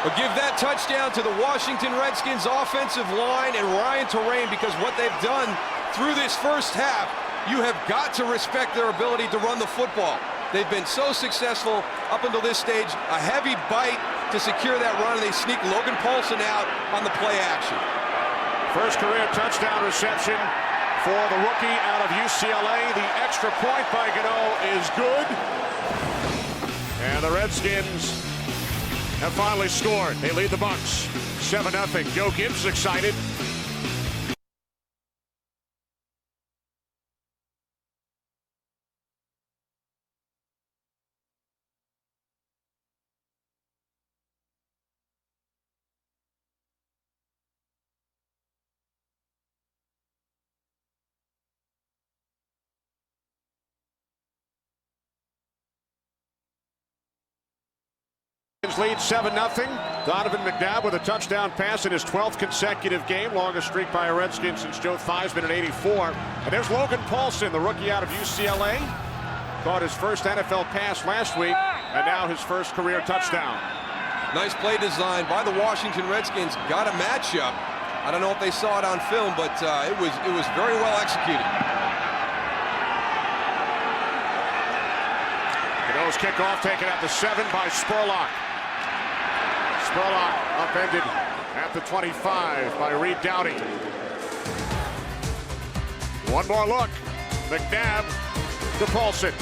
But give that touchdown to the Washington Redskins offensive line and Ryan Terrain, because what they've done through this first half, you have got to respect their ability to run the football. They've been so successful up until this stage. A heavy bite to secure that run, and they sneak Logan Paulson out on the play action. First career touchdown reception for the rookie out of UCLA. The extra point by Gano is good. And the Redskins have finally scored. They lead the Bucs 7-0. Joe Gibbs excited. Lead 7-0. Donovan McNabb with a touchdown pass in his 12th consecutive game. Longest streak by a Redskin since Joe Theismann in '84. And there's Logan Paulson, the rookie out of UCLA. Caught his first NFL pass last week, and now his first career touchdown. Nice play design by the Washington Redskins. Got a matchup. I don't know if they saw it on film, but it was very well executed. The nose kickoff taken at the 7 by Spurlock. Spurlock upended at the 25 by Reed Doughty. One more look. McNabb to Paulson.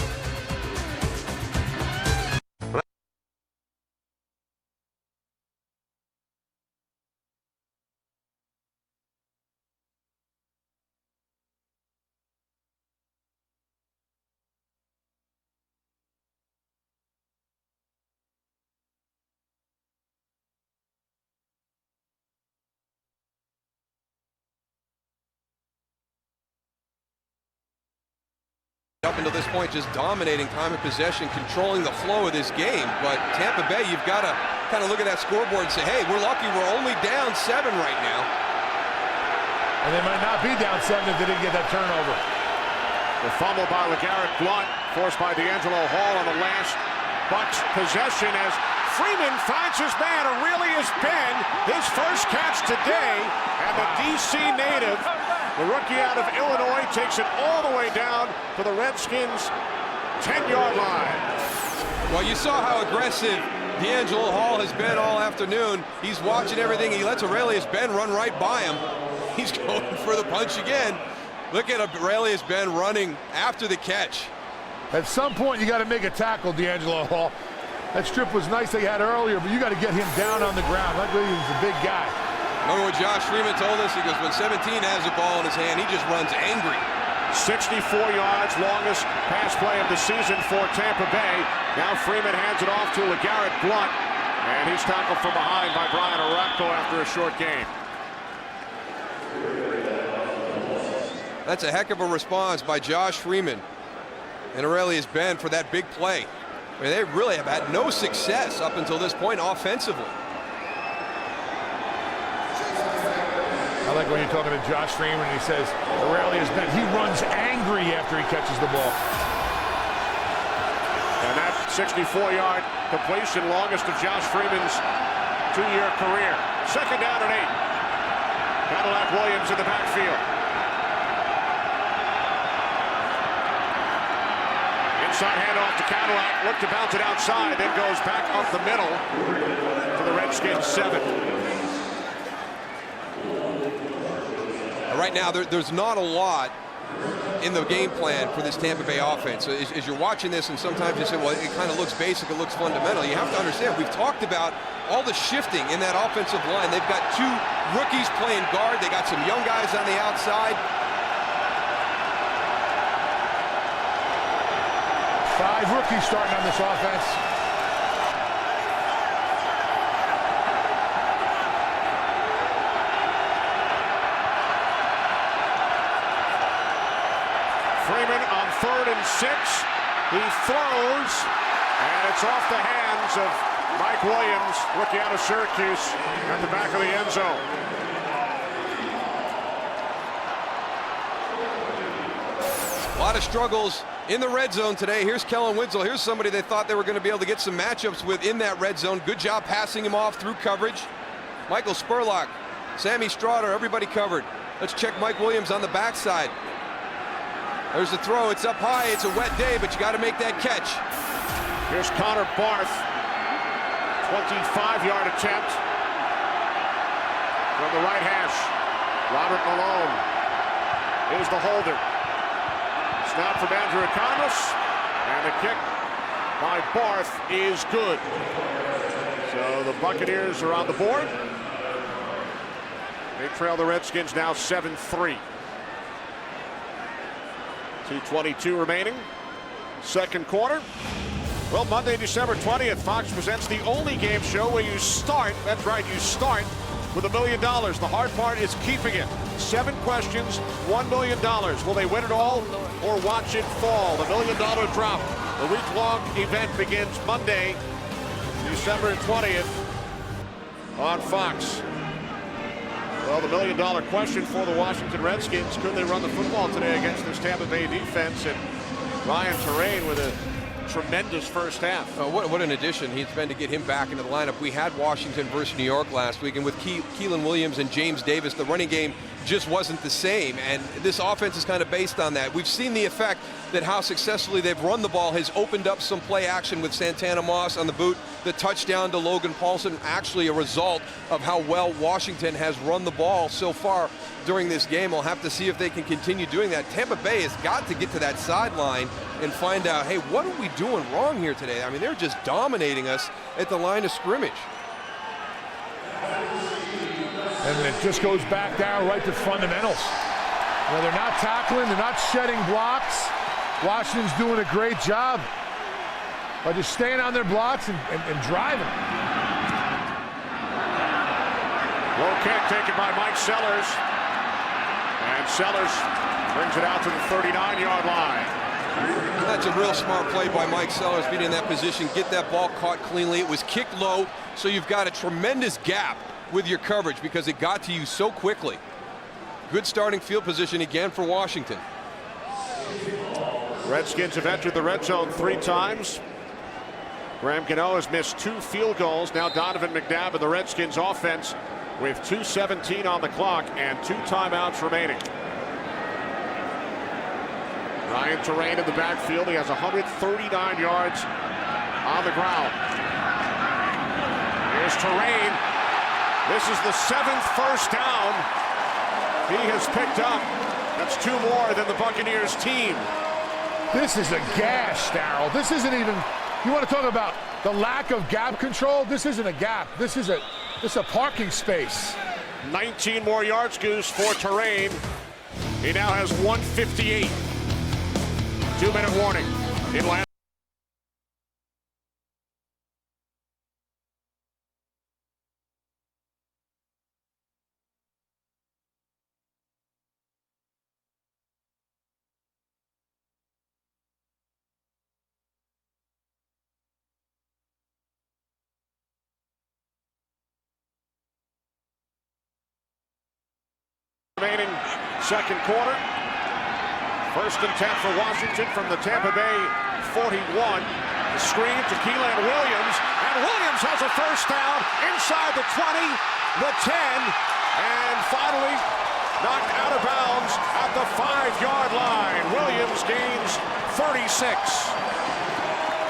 Up until this point, just dominating time of possession, controlling the flow of this game. But Tampa Bay, you've got to kind of look at that scoreboard and say, hey, we're lucky we're only down 7 right now. And they might not be down 7 if they didn't get that turnover. The fumble by LeGarrette Blount, forced by D'Angelo Hall on the last Bucs possession as Freeman finds his man, or really has been his first catch today. And the D.C. native, the rookie out of Illinois, takes it all the way down to the Redskins' 10-yard line. Well, you saw how aggressive D'Angelo Hall has been all afternoon. He's watching everything. He lets Aurelius Ben run right by him. He's going for the punch again. Look at Aurelius Ben running after the catch. At some point, you got to make a tackle, D'Angelo Hall. That strip was nice they had earlier, but you got to get him down on the ground. Luckily, he's a big guy. Remember what Josh Freeman told us? He goes, when 17 has the ball in his hand, he just runs angry. 64 yards, longest pass play of the season for Tampa Bay. Now Freeman hands it off to LeGarrette Blount, and he's tackled from behind by Brian Orakpo after a short game. That's a heck of a response by Josh Freeman and Aurelius Ben for that big play. I mean, they really have had no success up until this point offensively. I like when you're talking to Josh Freeman and he says, Aurelius Ben, he runs angry after he catches the ball. And that 64-yard completion, longest of Josh Freeman's 2-year career. Second down and 8. Cadillac Williams in the backfield. Inside handoff to Cadillac, looked to bounce it outside, then goes back up the middle to the Redskins 7. Right now, there's not a lot in the game plan for this Tampa Bay offense. So as you're watching this, and sometimes you say, well, it kind of looks basic, it looks fundamental. You have to understand, we've talked about all the shifting in that offensive line. They've got 2 rookies playing guard. They got some young guys on the outside. 5 rookies starting on this offense. Freeman on 3rd and 6. He throws, and it's off the hands of Mike Williams, rookie out of Syracuse, at the back of the end zone. A lot of struggles in the red zone today. Here's Kellen Winslow. Here's somebody they thought they were going to be able to get some matchups with in that red zone. Good job passing him off through coverage. Michael Spurlock, Sammy Straughter, everybody covered. Let's check Mike Williams on the backside. There's the throw. It's up high. It's a wet day, but you got to make that catch. Here's Connor Barth. 25-yard attempt from the right hash. Robert Malone is the holder. Snap from Andrew Economos, and the kick by Barth is good. So the Buccaneers are on the board. They trail the Redskins now 7-3. 2:22 remaining. Second quarter. Well, Monday, December 20th, Fox presents the only game show where you start, that's right, you start with $1 million. The hard part is keeping it. 7 questions, $1 million. Will they win it all or watch it fall? The $1 million drop. The week-long event begins Monday December 20th on Fox. Well, the million-dollar question for the Washington Redskins, could they run the football today against this Tampa Bay defense? And Ryan Terrain with a tremendous first half. What an addition he's been to get him back into the lineup. We had Washington versus New York last week, and with Keelan Williams and James Davis, the running game just wasn't the same, and this offense is kind of based on that. We've seen the effect that how successfully they've run the ball has opened up some play action with Santana Moss on the boot. The touchdown to Logan Paulson, actually a result of how well Washington has run the ball so far during this game. We'll have to see if they can continue doing that. Tampa Bay has got to get to that sideline and find out, hey, what are we doing wrong here today? I mean, they're just dominating us at the line of scrimmage. And it just goes back down right to fundamentals. Well, they're not tackling, they're not shedding blocks. Washington's doing a great job by just staying on their blocks and driving. Low kick taken by Mike Sellers. And Sellers brings it out to the 39-yard line. That's a real smart play by Mike Sellers, being in that position, get that ball caught cleanly. It was kicked low, so you've got a tremendous gap with your coverage because it got to you so quickly. Good starting field position again for Washington. Redskins have entered the red zone 3 times. Graham Gano has missed 2 field goals. Now Donovan McNabb and the Redskins offense with 2:17 on the clock and 2 timeouts remaining. Ryan Terrain in the backfield. He has 139 yards on the ground. Here's Terrain. This is the 7th first down he has picked up. That's 2 more than the Buccaneers team. This is a gash, Darryl. This isn't even, you want to talk about the lack of gap control? This isn't a gap. This is a parking space. 19 more yards, Goose, for Terrain. He now has 158. 2-minute warning. In last. Remaining second quarter. 1st and 10 for Washington from the Tampa Bay 41. The screen to Keelan Williams, and Williams has a first down inside the 20, the 10, and finally knocked out of bounds at the 5-yard line. Williams gains 36.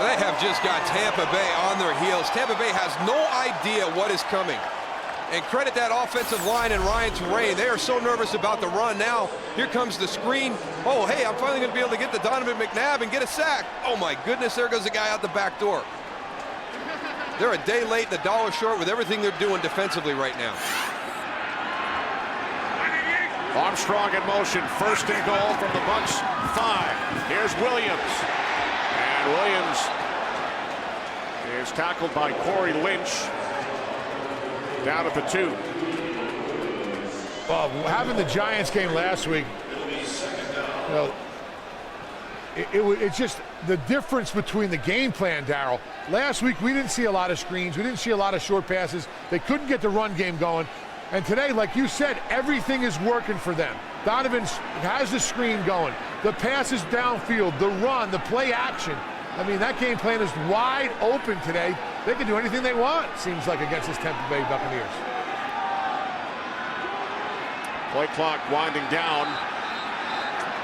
They have just got Tampa Bay on their heels. Tampa Bay has no idea what is coming. And credit that offensive line and Ryan Terrain. They are so nervous about the run. Now, here comes the screen. Oh, hey, I'm finally going to be able to get to Donovan McNabb and get a sack. Oh, my goodness, there goes the guy out the back door. They're a day late and $1 short with everything they're doing defensively right now. Armstrong in motion. 1st and goal from the Bucs 5. Here's Williams. And Williams is tackled by Corey Lynch. Down at the 2. Well, having the Giants game last week, you know, it's just the difference between the game plan, Darryl. Last week, we didn't see a lot of screens. We didn't see a lot of short passes. They couldn't get the run game going. And today, like you said, everything is working for them. Donovan has the screen going. The passes downfield, the run, the play action. I mean, that game plan is wide open today. They can do anything they want, seems like, against this Tampa Bay Buccaneers. Play clock winding down.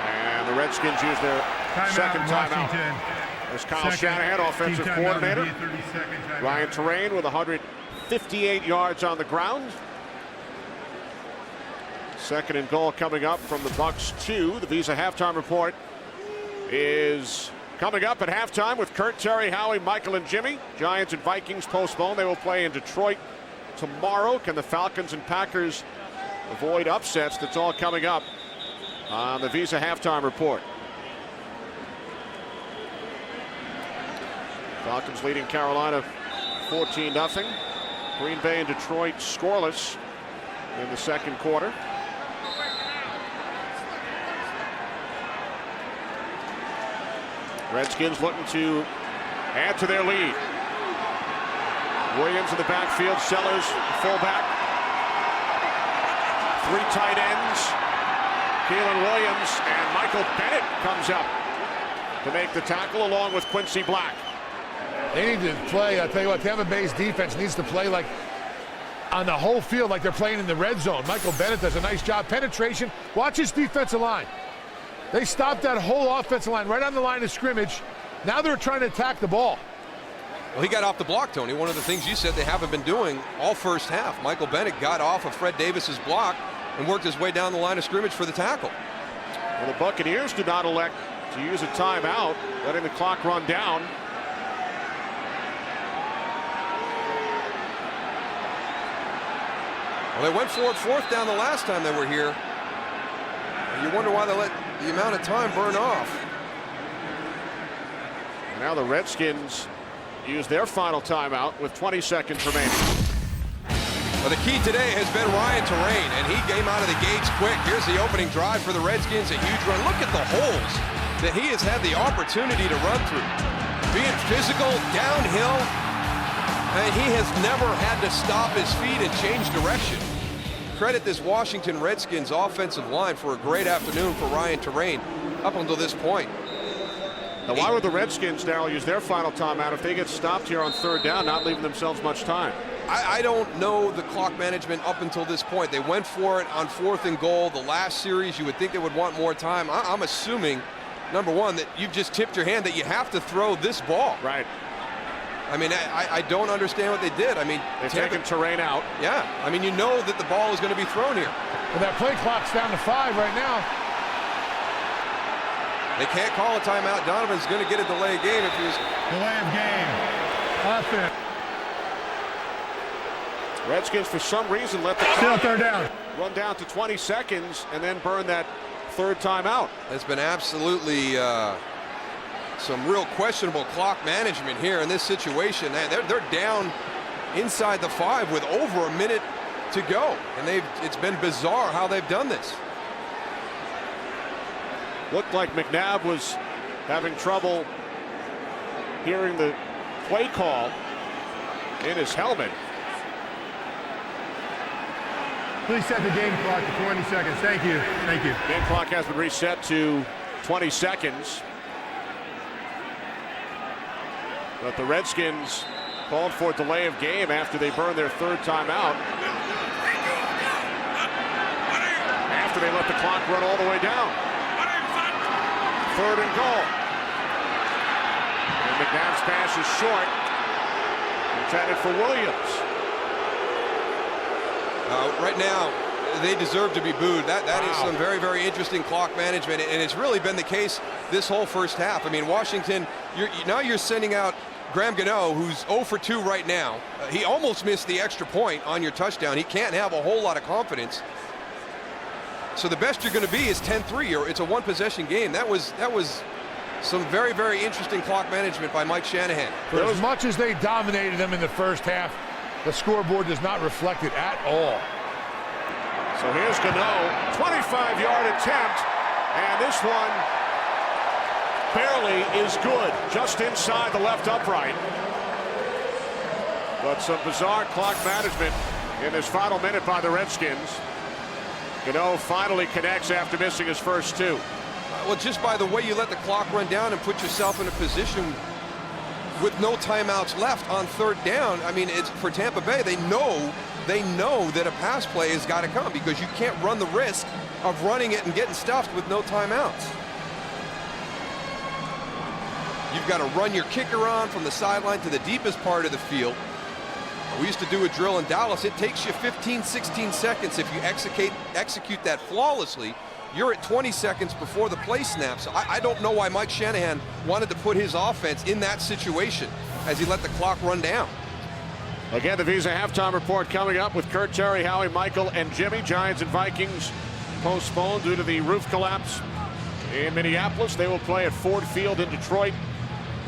And the Redskins use their second timeout. There's Kyle Shanahan, offensive coordinator. Ryan Terrain with 158 yards on the ground. 2nd and goal coming up from the Bucs 2. The Visa halftime report is coming up at halftime with Kurt, Terry, Howie, Michael, and Jimmy. Giants and Vikings postponed. They will play in Detroit tomorrow. Can the Falcons and Packers avoid upsets? That's all coming up on the Visa halftime report. Falcons leading Carolina 14-0. Green Bay and Detroit scoreless in the second quarter. Redskins looking to add to their lead. Williams in the backfield, Sellers fullback. 3 tight ends. Keelan Williams and Michael Bennett comes up to make the tackle along with Quincy Black. They need to play, I'll tell you what, Tampa Bay's defense needs to play like on the whole field like they're playing in the red zone. Michael Bennett does a nice job. Penetration. Watch his defensive line. They stopped that whole offensive line right on the line of scrimmage. Now they're trying to attack the ball. Well, he got off the block, Tony. One of the things you said they haven't been doing all first half. Michael Bennett got off of Fred Davis's block and worked his way down the line of scrimmage for the tackle. Well, the Buccaneers did not elect to use a timeout, letting the clock run down. Well, they went for it 4th down the last time they were here. You wonder why they let the amount of time burn off. Now the Redskins use their final timeout with 20 seconds remaining. Well, the key today has been Ryan Terrain, and he came out of the gates quick. Here's the opening drive for the Redskins, a huge run. Look at the holes that he has had the opportunity to run through. Being physical, downhill, and he has never had to stop his feet and change direction. Credit this Washington Redskins offensive line for a great afternoon for Ryan Terrain up until this point. Now, why would the Redskins, Darryl, use their final timeout if they get stopped here on 3rd down, not leaving themselves much time? I don't know the clock management up until this point. They went for it on 4th and goal. The last series, you would think they would want more time. I'm assuming, number one, that you've just tipped your hand that you have to throw this ball. Right. I mean, I don't understand what they did. I mean, they've taken Terrain out. Yeah. I mean, you know that the ball is going to be thrown here. Well, that play clock's down to 5 right now. They can't call a timeout. Donovan's going to get a delay of game if he's... Delay of game. Offense. Redskins, for some reason, let the clock run down to 20 seconds and then burn that 3rd timeout. It's been absolutely some real questionable clock management here in this situation. They're down inside the 5 with over a minute to go, and it's been bizarre how they've done this. Looked like McNabb was having trouble hearing the play call in his helmet. Please set the game clock to 20 seconds. Thank you. Thank you. Game clock has been reset to 20 seconds. But the Redskins called for a delay of game after they burned their 3rd timeout. After they let the clock run all the way down. 3rd and goal. And McNabb's pass is short. Intended for Williams. Right now, they deserve to be booed. That is some very, very interesting clock management, and it's really been the case this whole first half. I mean, Washington, now you're sending out Graham Gano, who's 0 for 2 right now. He almost missed the extra point on your touchdown. He can't have a whole lot of confidence. So the best you're going to be is 10-3. It's a 1-possession game. That was some very, very interesting clock management by Mike Shanahan. For as much as they dominated them in the first half, the scoreboard does not reflect it at all. So here's Gano, 25-yard attempt, and this one barely is good, just inside the left upright. But some bizarre clock management in this final minute by the Redskins. Gano finally connects after missing his first 2. Well, just by the way you let the clock run down and put yourself in a position with no timeouts left on 3rd down, I mean, it's for Tampa Bay. They know that a pass play has got to come because you can't run the risk of running it and getting stuffed with no timeouts. You've got to run your kicker on from the sideline to the deepest part of the field. We used to do a drill in Dallas. It takes you 15, 16 seconds. If you execute that flawlessly, you're at 20 seconds before the play snaps. I don't know why Mike Shanahan wanted to put his offense in that situation as he let the clock run down. Again, the Visa halftime report coming up with Kurt, Terry, Howie, Michael, and Jimmy. Giants and Vikings postponed due to the roof collapse in Minneapolis. They will play at Ford Field in Detroit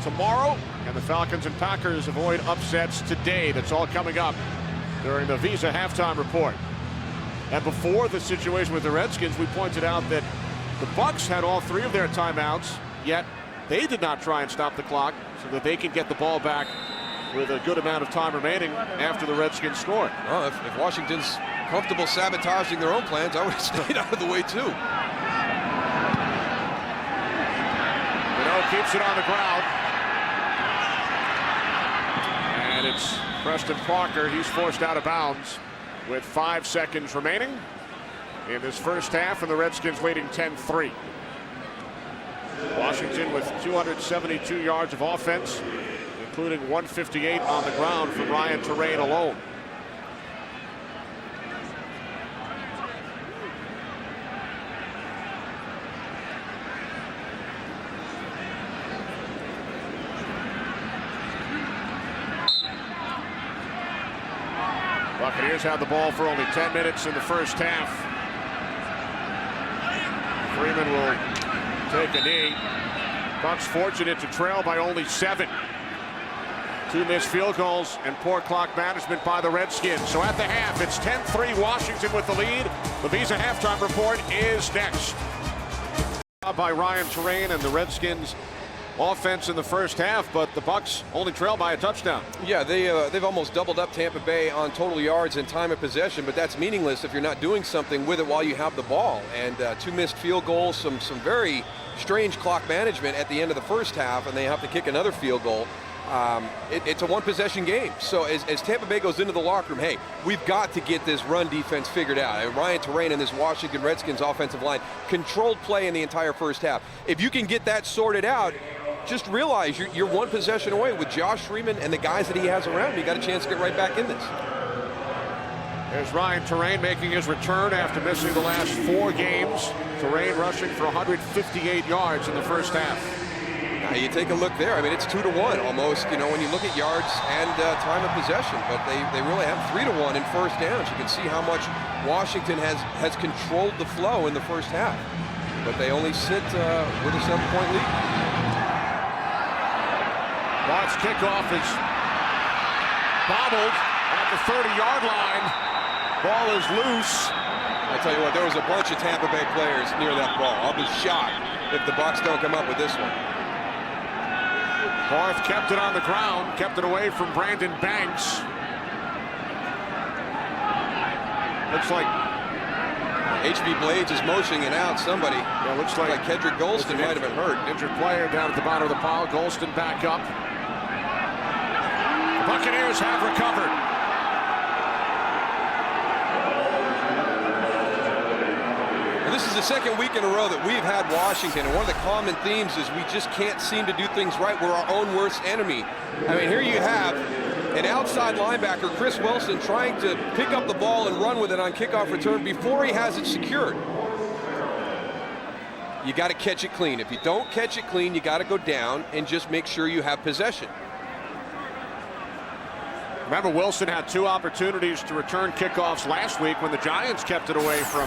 tomorrow. And the Falcons and Packers avoid upsets today. That's all coming up during the Visa halftime report. And before the situation with the Redskins, we pointed out that the Bucs had all 3 of their timeouts, yet they did not try and stop the clock so that they can get the ball back with a good amount of time remaining after the Redskins scored. Well, if Washington's comfortable sabotaging their own plans, I would have stayed out of the way too. Keeps it on the ground. And it's Preston Parker. He's forced out of bounds with 5 seconds remaining in this first half, and the Redskins leading 10-3. Washington with 272 yards of offense, including 158 on the ground from Ryan Terrain alone. Buccaneers had the ball for only 10 minutes in the first half. Freeman will take a knee. Bucs fortunate to trail by only 7. 2 missed field goals and poor clock management by the Redskins. So at the half, it's 10-3 Washington with the lead. The Visa halftime report is next. By Ryan Terrain and the Redskins offense in the first half, but the Bucs only trail by a touchdown. Yeah, they've almost doubled up Tampa Bay on total yards and time of possession, but that's meaningless if you're not doing something with it while you have the ball. And 2 missed field goals, some very strange clock management at the end of the first half, and they have to kick another field goal. It's a one-possession game. So as Tampa Bay goes into the locker room, hey, we've got to get this run defense figured out. And Ryan Terrain and this Washington Redskins offensive line controlled play in the entire first half. If you can get that sorted out, just realize you're one possession away with Josh Freeman and the guys that he has around. You got a chance to get right back in this. There's Ryan Terrain making his return after missing the last 4 games. Terrain rushing for 158 yards in the first half. Now you take a look there. I mean, it's 2-1 almost, you know, when you look at yards and time of possession. But they really have 3-1 in first downs. You can see how much Washington has controlled the flow in the first half. But they only sit with a 7-point lead. Bart's kickoff is bobbled at the 30-yard line. Ball is loose. I tell you what, there was a bunch of Tampa Bay players near that ball. I'll be shocked if the Bucs don't come up with this one. Barth kept it on the ground, kept it away from Brandon Banks. Looks like HB Blades is motioning it out. Somebody, yeah, looks like Kedrick Golston might have been hurt. Injured player down at the bottom of the pile. Golston back up. The Buccaneers have recovered. And this is the second week in a row that we've had Washington, and one of the common themes is we just can't seem to do things right. We're our own worst enemy. I mean, here you have an outside linebacker, Chris Wilson, trying to pick up the ball and run with it on kickoff return before he has it secured. You got to catch it clean. If you don't catch it clean, you got to go down and just make sure you have possession. Remember, Wilson had 2 opportunities to return kickoffs last week when the Giants kept it away from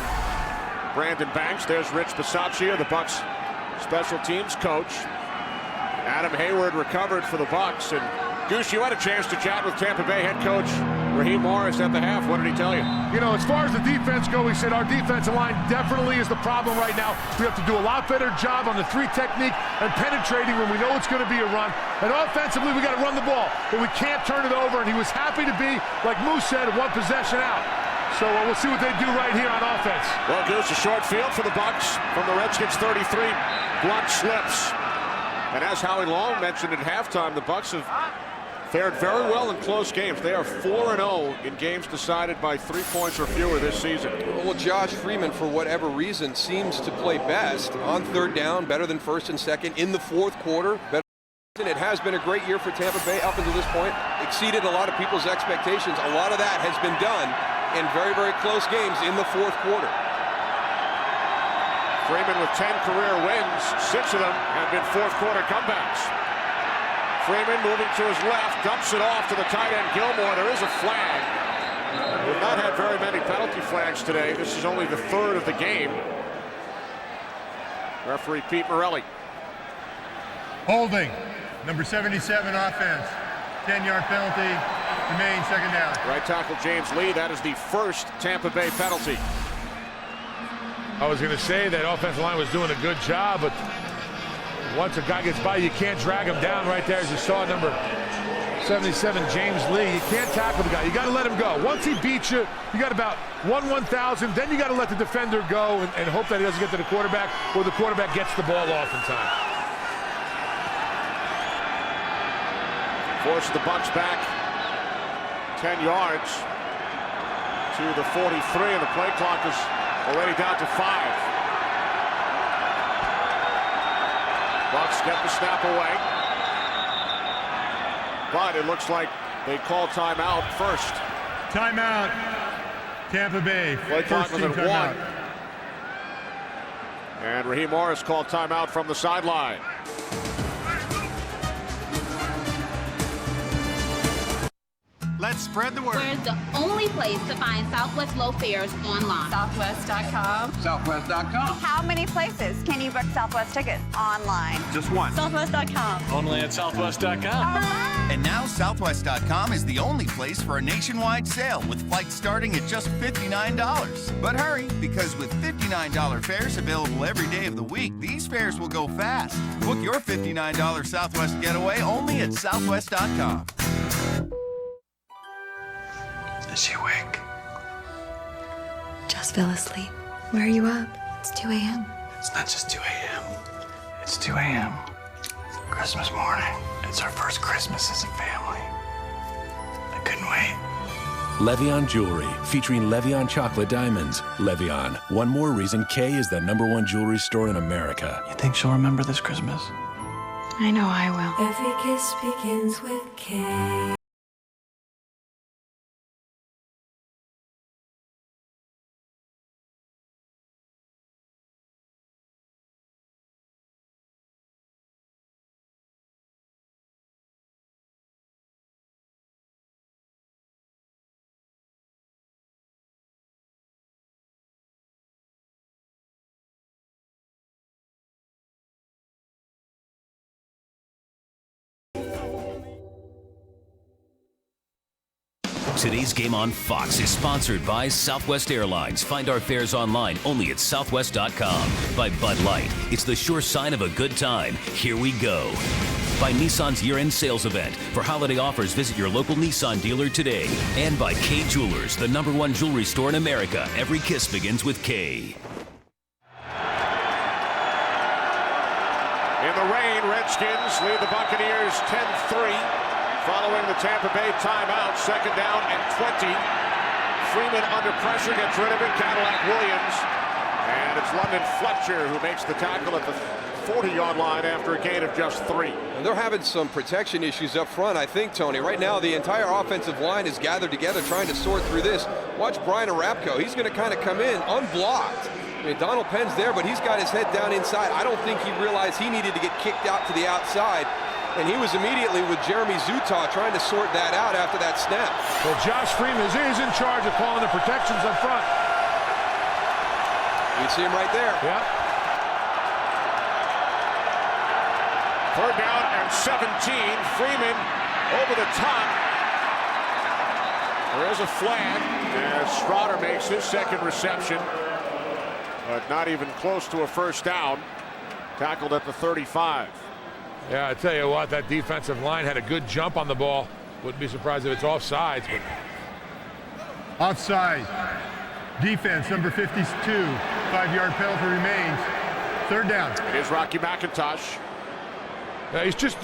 Brandon Banks. There's Rich Bisaccia, the Bucs special teams coach. Adam Hayward recovered for the Bucs. And Goose, you had a chance to chat with Tampa Bay head coach Raheem Morris at the half. What did he tell you? You know, as far as the defense goes, he said our defensive line definitely is the problem right now. We have to do a lot better job on the 3 technique and penetrating when we know it's going to be a run. And offensively, we got to run the ball, but we can't turn it over. And he was happy to be, like Moose said, 1 possession out. So we'll see what they do right here on offense. Well, Goose, a short field for the Bucs from the Redskins 33. Blunt slips. And as Howie Long mentioned at halftime, the Bucs have fared very well in close games. They are 4-0 in games decided by 3 points or fewer this season. Well, Josh Freeman, for whatever reason, seems to play best on 3rd down, better than 1st and 2nd in the 4th quarter. It has been a great year for Tampa Bay up until this point. Exceeded a lot of people's expectations. A lot of that has been done in very, very close games in the 4th quarter. Freeman with 10 career wins. 6 of them have been 4th quarter comebacks. Freeman moving to his left, dumps it off to the tight end Gilmore. There is a flag. We've not had very many penalty flags today. This is only the 3rd of the game. Referee Pete Morelli. Holding, number 77 offense. 10-yard penalty, remain 2nd down. Right tackle James Lee, that is the 1st Tampa Bay penalty. I was going to say that offensive line was doing a good job, but once a guy gets by, you can't drag him down right there, as you saw number 77, James Lee. You can't tackle the guy. You got to let him go. Once he beats you, you got about 1/1000. Then you got to let the defender go and hope that he doesn't get to the quarterback, or the quarterback gets the ball off in time. Force the Bucs back 10 yards to the 43, and the play clock is already down to 5. Bucs get the snap away, but it looks like they call timeout first. Timeout, Tampa Bay. Play clock First was team at 1. timeout. And Raheem Morris called timeout from the sideline. Let's spread the word. We're the only place to find Southwest low fares online. Southwest.com. Southwest.com. How many places can you book Southwest tickets online? Just one. Southwest.com. Only at Southwest.com. And now Southwest.com is the only place for a nationwide sale with flights starting at just $59. But hurry, because with $59 fares available every day of the week, these fares will go fast. Book your $59 Southwest getaway only at Southwest.com. Is she awake? Just fell asleep. Why are you up? It's 2 a.m. It's not just 2 a.m. It's 2 a.m. Christmas morning. It's our first Christmas as a family. I couldn't wait. Levion Jewelry, featuring Levion chocolate diamonds. Levion, one more reason Kay is the #1 jewelry store in America. You think she'll remember this Christmas? I know I will. Every kiss begins with K. Today's game on Fox is sponsored by Southwest Airlines. Find our fares online only at Southwest.com. By Bud Light, it's the sure sign of a good time. Here we go. By Nissan's year-end sales event. For holiday offers, visit your local Nissan dealer today. And by Kay Jewelers, the #1 jewelry store in America. Every kiss begins with K. In the rain, Redskins lead the Buccaneers 10-3. Following the Tampa Bay timeout, 2nd down and 20. Freeman under pressure, gets rid of it. Cadillac Williams. And it's London Fletcher who makes the tackle at the 40-yard line after a gain of just 3. And they're having some protection issues up front, I think, Tony. Right now, the entire offensive line is gathered together trying to sort through this. Watch Brian Arapco. He's going to kind of come in unblocked. I mean, Donald Penn's there, but he's got his head down inside. I don't think he realized he needed to get kicked out to the outside. And he was immediately with Jeremy Zutaw trying to sort that out after that snap. Well, Josh Freeman is in charge of calling the protections up front. You see him right there. Yeah. 3rd down and 17. Freeman over the top. There is a flag as Strotter makes his 2nd reception, but not even close to a 1st down. Tackled at the 35. Yeah, I tell you what, that defensive line had a good jump on the ball. Wouldn't be surprised if it's offsides. But Offside. Defense, number 52. 5-yard penalty remains. 3rd down. It is Rocky McIntosh. he's just,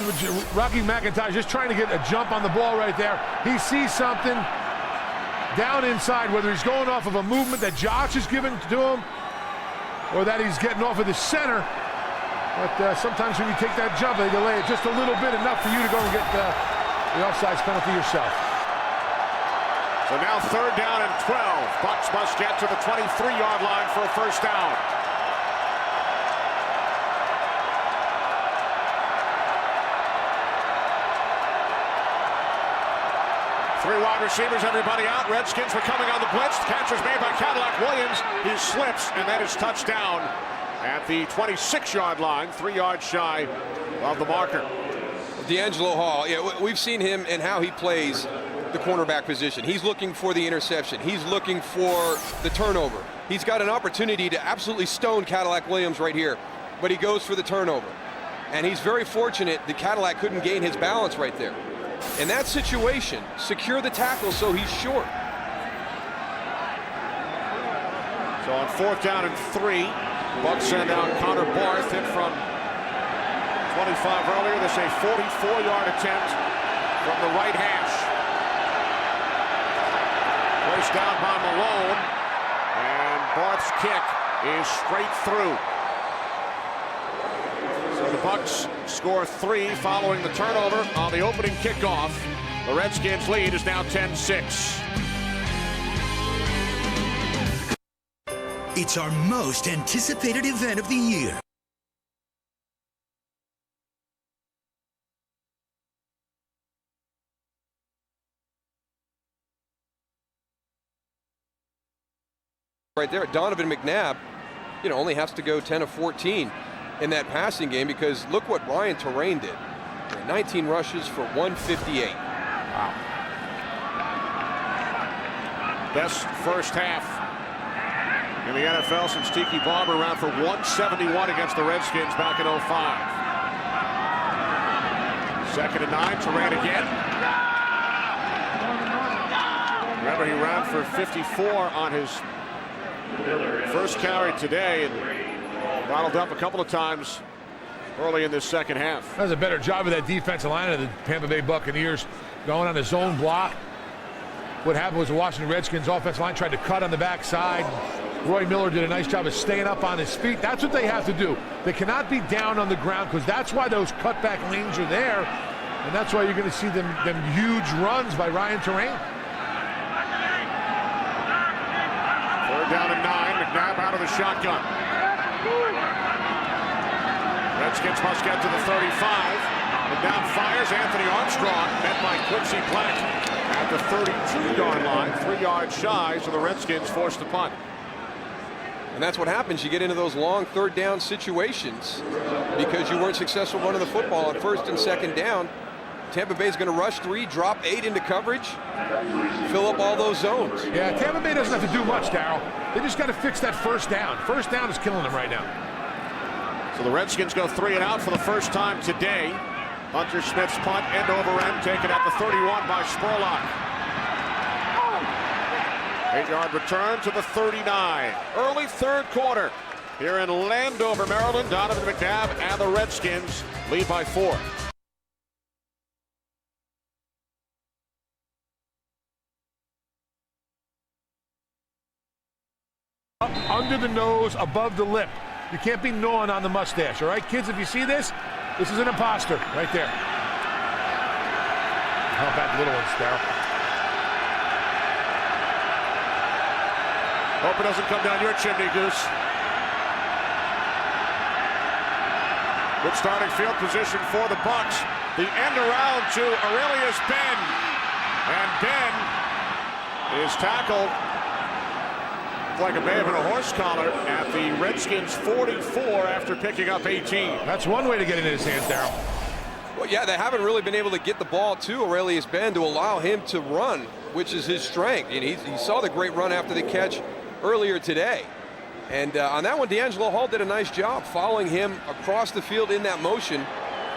Rocky McIntosh just trying to get a jump on the ball right there. He sees something down inside, whether he's going off of a movement that Josh is giving to him or that he's getting off of the center. But sometimes when you take that jump, they delay it just a little bit, enough for you to go and get the offsides penalty yourself. So now 3rd down and 12. Bucs must get to the 23-yard line for a 1st down. Three wide receivers, everybody out. Redskins were coming on the blitz. The catch was made by Cadillac Williams. He slips, and that is touchdown at the 26-yard line, 3 yards shy of the marker. D'Angelo Hall, yeah, we've seen him and how he plays the cornerback position. He's looking for the interception. He's looking for the turnover. He's got an opportunity to absolutely stone Cadillac Williams right here, but he goes for the turnover. And he's very fortunate that Cadillac couldn't gain his balance right there. In that situation, secure the tackle so he's short. So on 4th down and 3, Bucs send out Connor Barth, hit from 25 earlier. This is a 44-yard attempt from the right hash. Placed down by Malone, and Barth's kick is straight through. So the Bucs score 3 following the turnover on the opening kickoff. The Redskins lead is now 10-6. It's our most anticipated event of the year. Right there, Donovan McNabb, only has to go 10 of 14 in that passing game, because look what Ryan Terrain did. 19 rushes for 158. Wow. Best first half in the NFL since Tiki Barber ran for 171 against the Redskins back in 05. 2nd and 9, Terrain again. Remember, he ran for 54 on his first carry today and bottled up a couple of times early in this second half. Does a better job of that defensive line of the Tampa Bay Buccaneers going on a zone block. What happened was the Washington Redskins offensive line tried to cut on the backside. Roy Miller did a nice job of staying up on his feet. That's what they have to do. They cannot be down on the ground, because that's why those cutback lanes are there, and that's why you're going to see them huge runs by Ryan Terrain. 3rd down and 9. McNabb out of the shotgun. Redskins must get to the 35. McNabb fires. Anthony Armstrong met by Quincy Black at the 32-yard line. 3 yards shy, so the Redskins forced the punt. And that's what happens. You get into those long 3rd down situations because you weren't successful running the football on 1st and 2nd down. Tampa Bay's going to rush 3, drop 8 into coverage, fill up all those zones. Yeah, Tampa Bay doesn't have to do much, Darryl. They just got to fix that 1st down. 1st down is killing them right now. So the Redskins go 3 and out for the first time today. Hunter Smith's punt, end over end, taken at the 31 by Spurlock. 8-yard return to the 39. Early 3rd quarter here in Landover, Maryland. Donovan McNabb and the Redskins lead by 4. Under the nose, above the lip. You can't be gnawing on the mustache, all right? Kids, if you see this, this is an imposter right there. How about the little ones, Darryl? Hope it doesn't come down your chimney, Goose. Good starting field position for the Bucs. The end around to Aurelius Ben. And Ben is tackled like a babe in a horse collar at the Redskins 44 after picking up 18. That's one way to get into his hands, Darryl. Well, yeah, they haven't really been able to get the ball to Aurelius Ben to allow him to run, which is his strength. And he saw the great run after the catch earlier today. And on that one, D'Angelo Hall did a nice job following him across the field in that motion,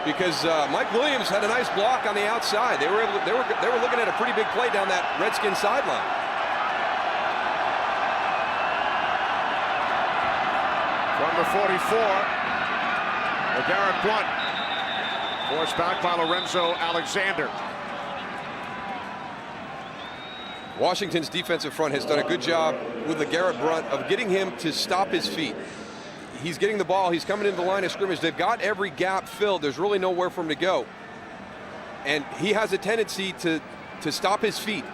because Mike Williams had a nice block on the outside. They were looking at a pretty big play down that Redskins sideline. From the 44, LeGarrette Blount, forced back by Lorenzo Alexander. Washington's defensive front has done a good job with LeGarrette Blount of getting him to stop his feet. He's getting the ball. He's coming into the line of scrimmage. They've got every gap filled. There's really nowhere for him to go. And he has a tendency to stop his feet.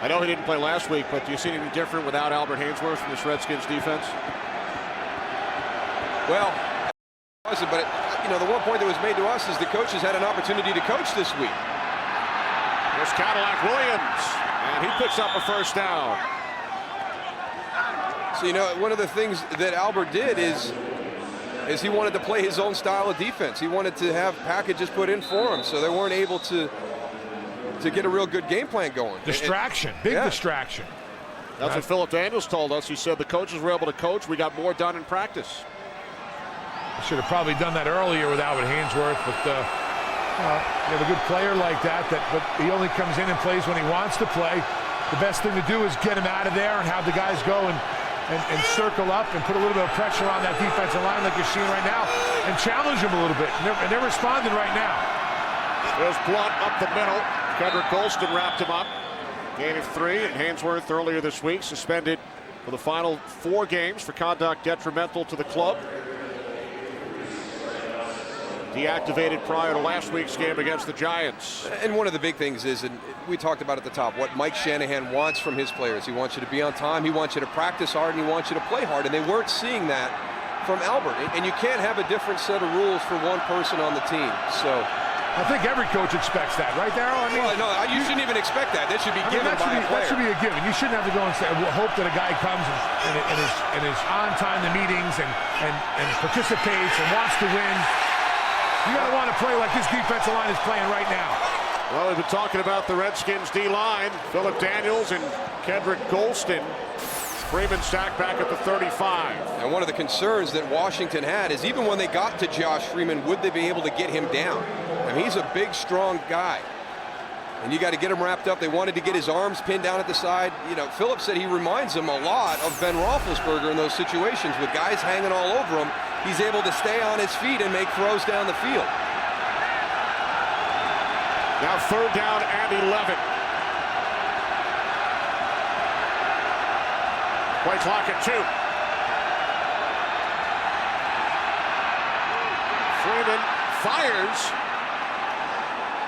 I know he didn't play last week, but do you see anything different without Albert Hainsworth from this Redskins defense? Well, but the one point that was made to us is the coaches had an opportunity to coach this week. Here's Cadillac Williams, and he picks up a 1st down. So, one of the things that Albert did is he wanted to play his own style of defense. He wanted to have packages put in for him, so they weren't able to get a real good game plan going. Distraction, big distraction. That's what Philip Daniels told us. He said the coaches were able to coach. We got more done in practice. I should have probably done that earlier with Albert Hainsworth, but You have a good player like that, but he only comes in and plays when he wants to play. The best thing to do is get him out of there and have the guys go and circle up and put a little bit of pressure on that defensive line like you're seeing right now and challenge them a little bit. And they're responding right now. There's Blunt up the middle. Kendrick Golston wrapped him up. Gain of 3, and Hainsworth earlier this week suspended for the final 4 games for conduct detrimental to the club. Deactivated prior to last week's game against the Giants. And one of the big things is, and we talked about at the top, what Mike Shanahan wants from his players. He wants you to be on time, he wants you to practice hard, and he wants you to play hard. And they weren't seeing that from Albert. And you can't have a different set of rules for one person on the team. So I think every coach expects that, right, Darryl? I mean, well, no, you shouldn't even expect that. That should be given by a player. That should be a given. You shouldn't have to go and say, well, hope that a guy comes and is on time to meetings and participates and wants to win. You gotta want to play like this defensive line is playing right now. Well, we've been talking about the Redskins D-line. Philip Daniels and Kendrick Golston. Freeman sacked back at the 35. And one of the concerns that Washington had is even when they got to Josh Freeman, would they be able to get him down? I mean, he's a big, strong guy. And you got to get him wrapped up. They wanted to get his arms pinned down at the side. You know, Philip said he reminds him a lot of Ben Roethlisberger in those situations with guys hanging all over him. He's able to stay on his feet and make throws down the field. Now 3rd down and 11. Play clock at 2. Freeman fires.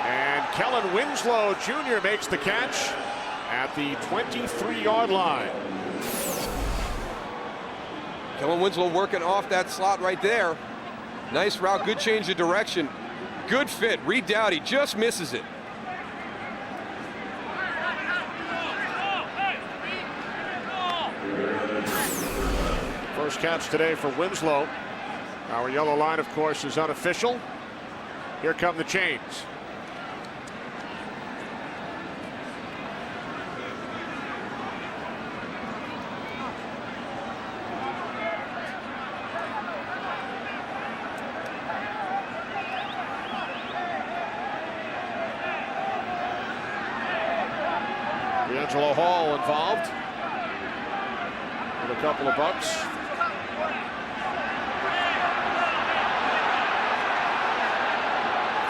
And Kellen Winslow Jr. makes the catch at the 23-yard line. Kellen Winslow working off that slot right there. Nice route, good change of direction. Good fit. Reed Dowdy just misses it. First catch today for Winslow. Our yellow line, of course, is unofficial. Here come the chains. D'Angelo Hall involved with a couple of bucks.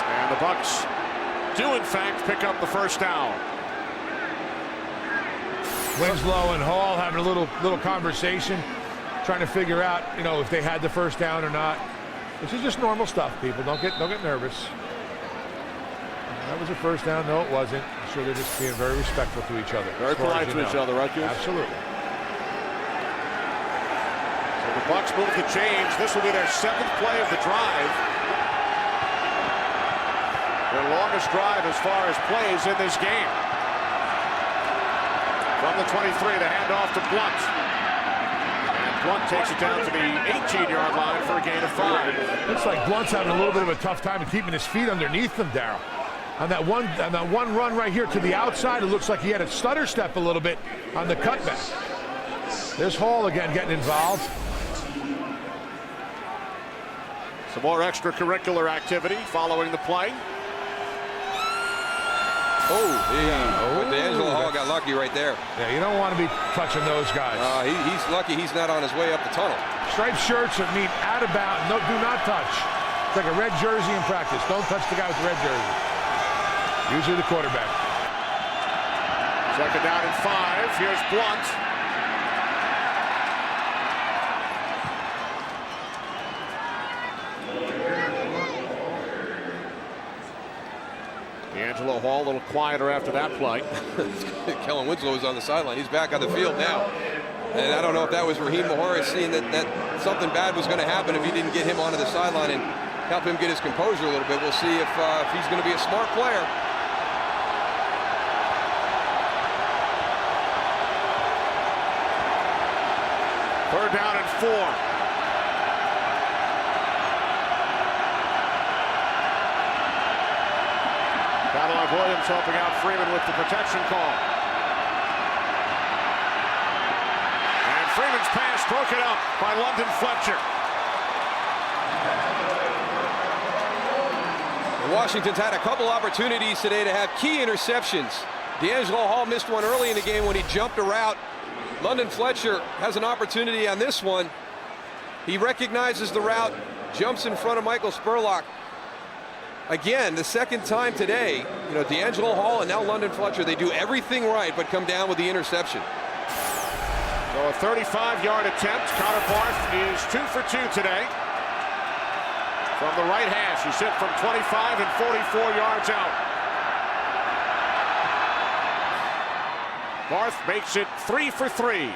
And the Bucks do in fact pick up the first down. Winslow and Hall having a little conversation, trying to figure out, you know, if they had the first down or not. This is just normal stuff, people. Don't get nervous. That was a first down. No, it wasn't. I'm sure they're just being very respectful to each other. Very polite to each other, right, Hughes? Absolutely. So the Bucks move the chains. This will be their 7th play of the drive. Their longest drive as far as plays in this game. From the 23, the handoff to Blunt. And Blunt takes it down to the 18-yard line for a gain of 5. Looks like Blunt's having a little bit of a tough time of keeping his feet underneath him, Darryl. On that one run right here to the outside, it looks like he had a stutter step a little bit on the cutback. There's Hall again getting involved. Some more extracurricular activity following the play. D'Angelo Hall got lucky right there. Yeah, you don't want to be touching those guys. He's lucky he's not on his way up the tunnel. Striped shirts that mean out of bounds. No, do not touch. It's like a red jersey in practice. Don't touch the guy with the red jersey. Usually the quarterback. 2nd down and 5. Here's Blunt. D'Angelo Hall a little quieter after that play. Kellen Winslow is on the sideline. He's back on the field now. And I don't know if that was Raheem Mahoris seeing that something bad was going to happen if he didn't get him onto the sideline and help him get his composure a little bit. We'll see if he's going to be a smart player. Third down and 4. Cadillac Williams helping out Freeman with the protection call. And Freeman's pass broken up by London Fletcher. Washington's had a couple opportunities today to have key interceptions. D'Angelo Hall missed one early in the game when he jumped a route. London Fletcher has an opportunity on this one. He recognizes the route, jumps in front of Michael Spurlock. Again, the second time today, you know, D'Angelo Hall and now London Fletcher, they do everything right but come down with the interception. So a 35-yard attempt. Connor Barth is 2 for 2 today. From the right hash, he's hit from 25 and 44 yards out. Barth makes it 3 for 3.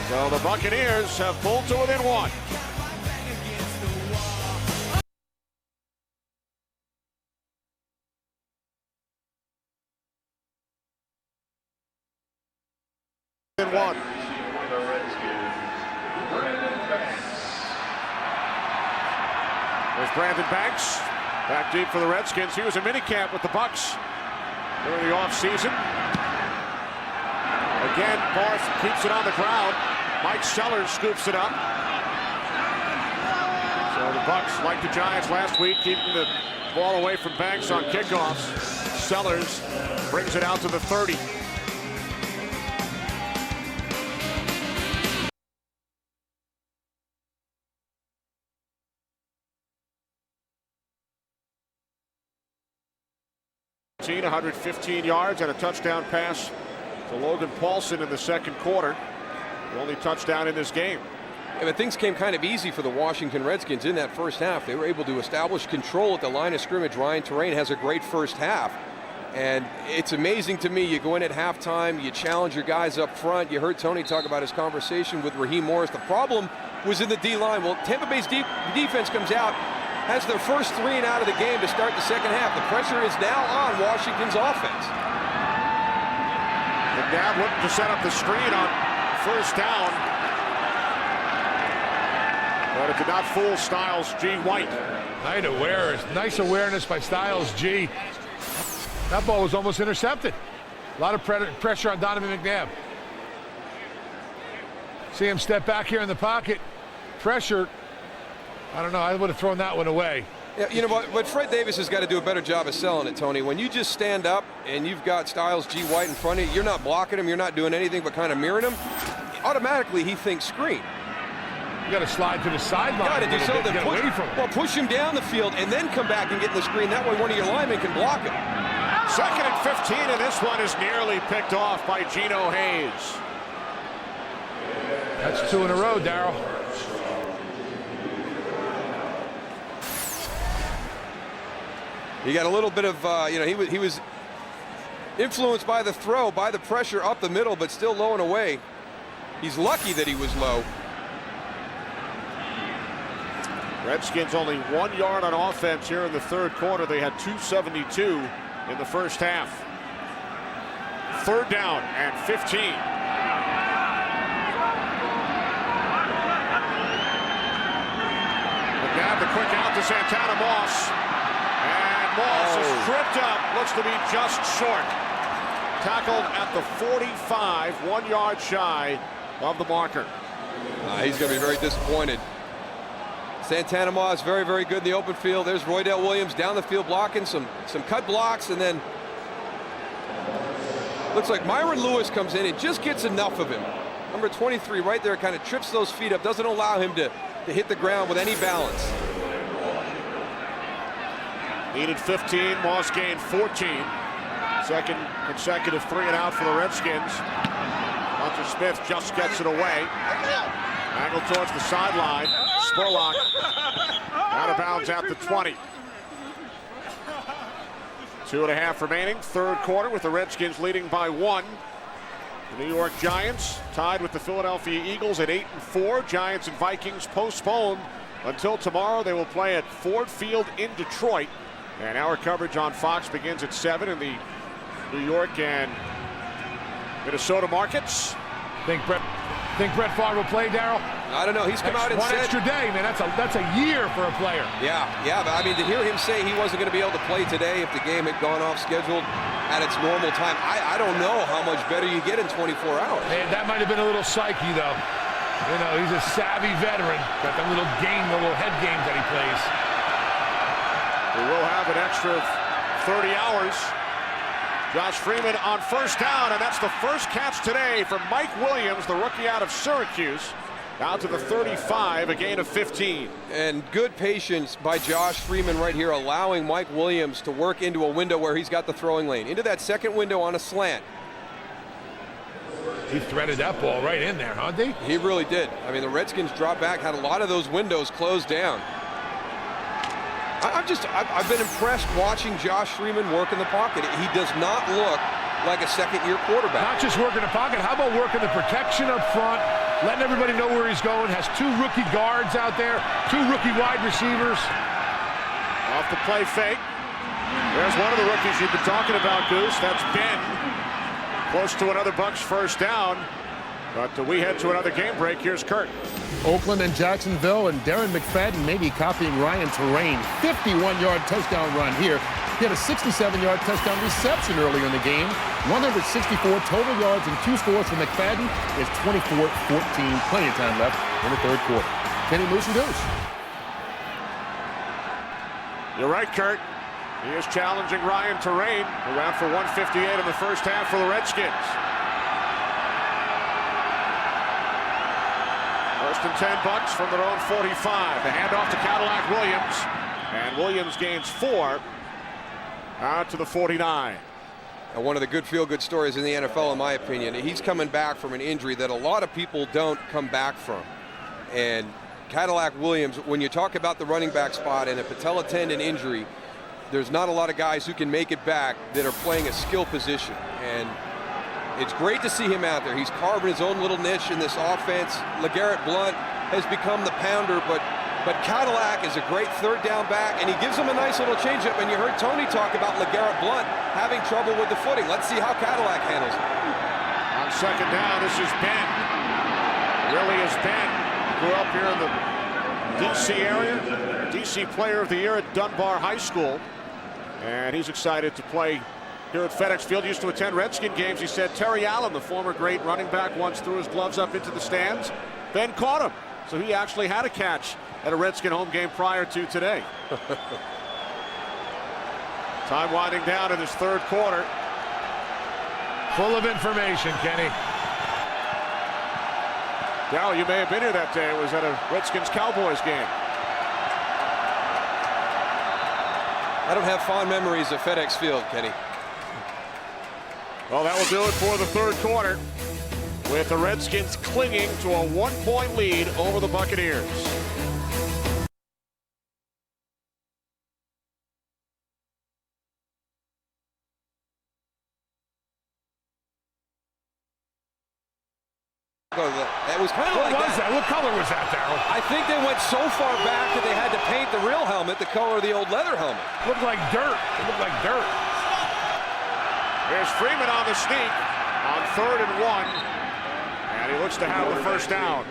So the Buccaneers have pulled to within 1. One. There's Brandon Banks back deep for the Redskins. He was in minicamp with the Bucs during the offseason. Again, Barth keeps it on the ground. Mike Sellers scoops it up. So the Bucs, like the Giants last week, keeping the ball away from Banks on kickoffs. Sellers brings it out to the 30. Team 115 yards and a touchdown pass to Logan Paulson in the second quarter. The only touchdown in this game. Yeah, but things came kind of easy for the Washington Redskins in that first half. They were able to establish control at the line of scrimmage. Ryan Terrain has a great first half. And it's amazing to me, you go in at halftime, you challenge your guys up front. You heard Tony talk about his conversation with Raheem Morris. The problem was in the D-line. Well, Tampa Bay's defense comes out, has their first 3 and out of the game to start the second half. The pressure is now on Washington's offense. McNabb looking to set up the screen on first down. But it did not fool Styles G. White. Nice awareness by Styles G. That ball was almost intercepted. A lot of pressure on Donovan McNabb. See him step back here in the pocket. Pressure. I don't know, I would have thrown that one away. Yeah, you know what Fred Davis has got to do a better job of selling it, Tony. When you just stand up and you've got Styles G. White in front of you, you're not blocking him, you're not doing anything but kind of mirroring him. Automatically, he thinks screen. You got to slide to the sideline. You got to do something. Get away from him. Well, push him down the field and then come back and get in the screen. That way, one of your linemen can block him. 2nd and 15, and this one is nearly picked off by Geno Hayes. That's 2 in a row, Darryl. He got a little bit of, you know, he was influenced by the throw, by the pressure up the middle, but still low and away. He's lucky that he was low. Redskins only 1 yard on offense here in the third quarter. They had 272 in the first half. 3rd down and 15. McNabb, the quick out to Santana Moss. And Moss is tripped up. Looks to be just short. Tackled at the 45, 1 yard shy of the marker. He's going to be very disappointed. Santana Moss very, very good in the open field. There's Roydell Williams down the field blocking some cut blocks, and then looks like Myron Lewis comes in and just gets enough of him. Number 23 right there kind of trips those feet up, doesn't allow him to hit the ground with any balance. Needed 15, Moss gained 14. Second consecutive 3 and out for the Redskins. Hunter Smith just gets it away. Angled towards the sideline. Spurlock out of bounds at the 20. 2.5 remaining, third quarter, with the Redskins leading by 1. The New York Giants tied with the Philadelphia Eagles at 8-4. Giants and Vikings postponed until tomorrow. They will play at Ford Field in Detroit. And our coverage on Fox begins at 7 in the New York and Minnesota markets. Think Brett Favre will play, Darryl? I don't know. He's come out and said... One extra day, man. That's a year for a player. Yeah, but I mean, to hear him say he wasn't going to be able to play today if the game had gone off scheduled at its normal time, I don't know how much better you get in 24 hours. Man, that might have been a little psyche, though. You know, he's a savvy veteran. Got the little head games that he plays. We will have an extra 30 hours. Josh Freeman on first down, and that's the first catch today from Mike Williams, the rookie out of Syracuse. Out to the 35, a gain of 15. And good patience by Josh Freeman right here, allowing Mike Williams to work into a window where he's got the throwing lane. Into that second window on a slant. He threaded that ball right in there, huh, D? He really did. I mean, the Redskins dropped back, had a lot of those windows closed down. I've been impressed watching Josh Freeman work in the pocket. He does not look like a second-year quarterback. Not just working the pocket, how about working the protection up front, letting everybody know where he's going, has 2 rookie guards out there, 2 rookie wide receivers. Off the play fake. There's one of the rookies you've been talking about, Goose. That's Ben. Close to another Bucs first down. But we head to another game break. Here's Kurt. Oakland and Jacksonville, and Darren McFadden maybe copying Ryan Terrain. 51-yard touchdown run here. He had a 67-yard touchdown reception earlier in the game. 164 total yards and 2 scores for McFadden. It's 24-14. Plenty of time left in the third quarter. Kenny Moose and Goose. You're right, Kurt. He is challenging Ryan Terrain, who ran for 158 in the first half for the Redskins. First and 10 Bucs from their own 45. The handoff to Cadillac Williams. And Williams gains 4 out to the 49. And one of the good feel-good stories in the NFL, in my opinion, he's coming back from an injury that a lot of people don't come back from. And Cadillac Williams, when you talk about the running back spot and a patella tendon injury, there's not a lot of guys who can make it back that are playing a skill position. And it's great to see him out there. He's carving his own little niche in this offense. LeGarrette Blount has become the pounder, but Cadillac is a great third down back, and he gives him a nice little changeup. And you heard Tony talk about LeGarrette Blount having trouble with the footing. Let's see how Cadillac handles it. On second down, this is Ben. Really is Ben. Grew up here in the D.C. area. D.C. Player of the Year at Dunbar High School. And he's excited to play here at FedEx Field. Used to attend Redskin games. He said Terry Allen, the former great running back, once threw his gloves up into the stands. Ben caught him. So he actually had a catch at a Redskin home game prior to today. Time winding down in this third quarter. Full of information, Kenny. Darryl, you may have been here that day. It was at a Redskins-Cowboys game. I don't have fond memories of FedEx Field, Kenny. Well, that will do it for the third quarter, with the Redskins clinging to a 1-point lead over the Buccaneers. It was kind of like that. What color was that, Darryl? I think they went so far back that they had to paint the real helmet the color of the old leather helmet. Looked like dirt. It looked like dirt. Here's Freeman on the sneak on 3rd and 1. And he looks to have the first down.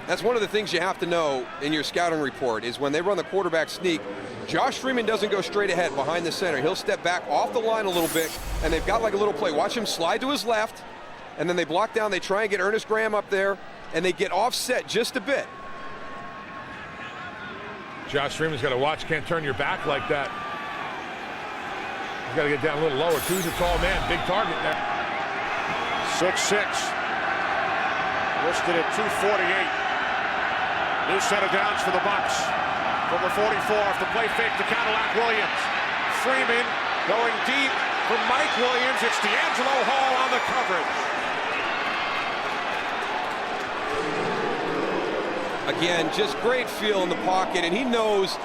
That's one of the things you have to know in your scouting report is when they run the quarterback sneak, Josh Freeman doesn't go straight ahead behind the center. He'll step back off the line a little bit, and they've got like a little play. Watch him slide to his left, and then they block down. They try and get Ernest Graham up there, and they get offset just a bit. Josh Freeman's got to watch. Can't turn your back like that. He's got to get down a little lower. Two's a tall man. Big target there. 6'6". Listed at 248. New set of downs for the Bucs. From the 44, off the play fake to Cadillac Williams. Freeman going deep for Mike Williams. It's D'Angelo Hall on the coverage. Again, just great feel in the pocket, and he knows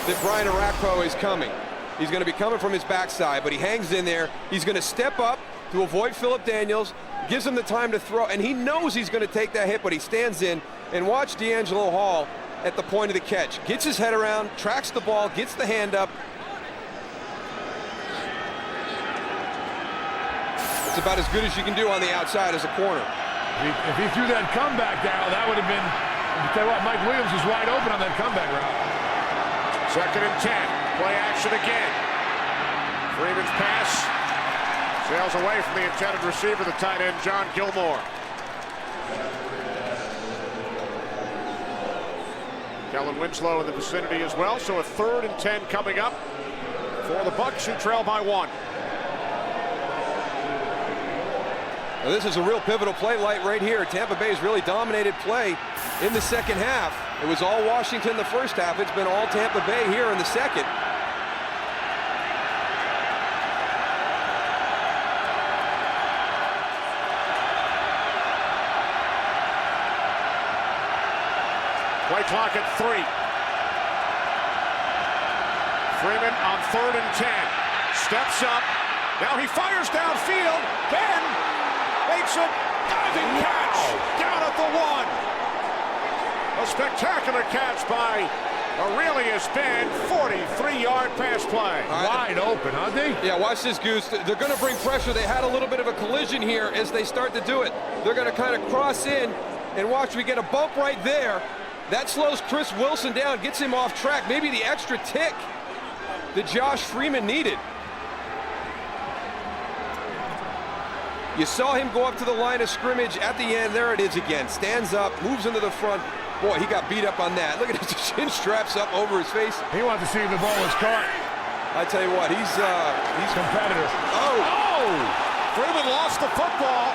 that Brian Arakpo is coming. He's going to be coming from his backside, but he hangs in there. He's going to step up to avoid Phillip Daniels, gives him the time to throw, and he knows he's going to take that hit, but he stands in. And watch D'Angelo Hall at the point of the catch. Gets his head around, tracks the ball, gets the hand up. It's about as good as you can do on the outside as a corner. If he threw that comeback, Darryl, that would have been, I'll tell you what, Mike Williams was wide open on that comeback route. 2nd and 10. Play action again. Freeman's pass sails away from the intended receiver, the tight end, John Gilmore. Kellen Winslow in the vicinity as well. So a 3rd and 10 coming up for the Bucs, who trail by 1. Well, this is a real pivotal play right here. Tampa Bay's really dominated play in the second half. It was all Washington the first half. It's been all Tampa Bay here in the second. Play clock at 3. Freeman on 3rd and 10. Steps up. Now he fires downfield. Ben makes a diving catch down at the 1. A spectacular catch by Aurelius Ben. 43-yard pass play. Wide open, huh, D? Yeah, watch this, Goose. They're going to bring pressure. They had a little bit of a collision here as they start to do it. They're going to kind of cross in, and watch, we get a bump right there. That slows Chris Wilson down, gets him off track. Maybe the extra tick that Josh Freeman needed. You saw him go up to the line of scrimmage at the end. There it is again. Stands up, moves into the front. Boy, he got beat up on that. Look at his chin straps up over his face. He wanted to see if the ball was caught. I tell you what, he's competitive. Oh! Freeman lost the football.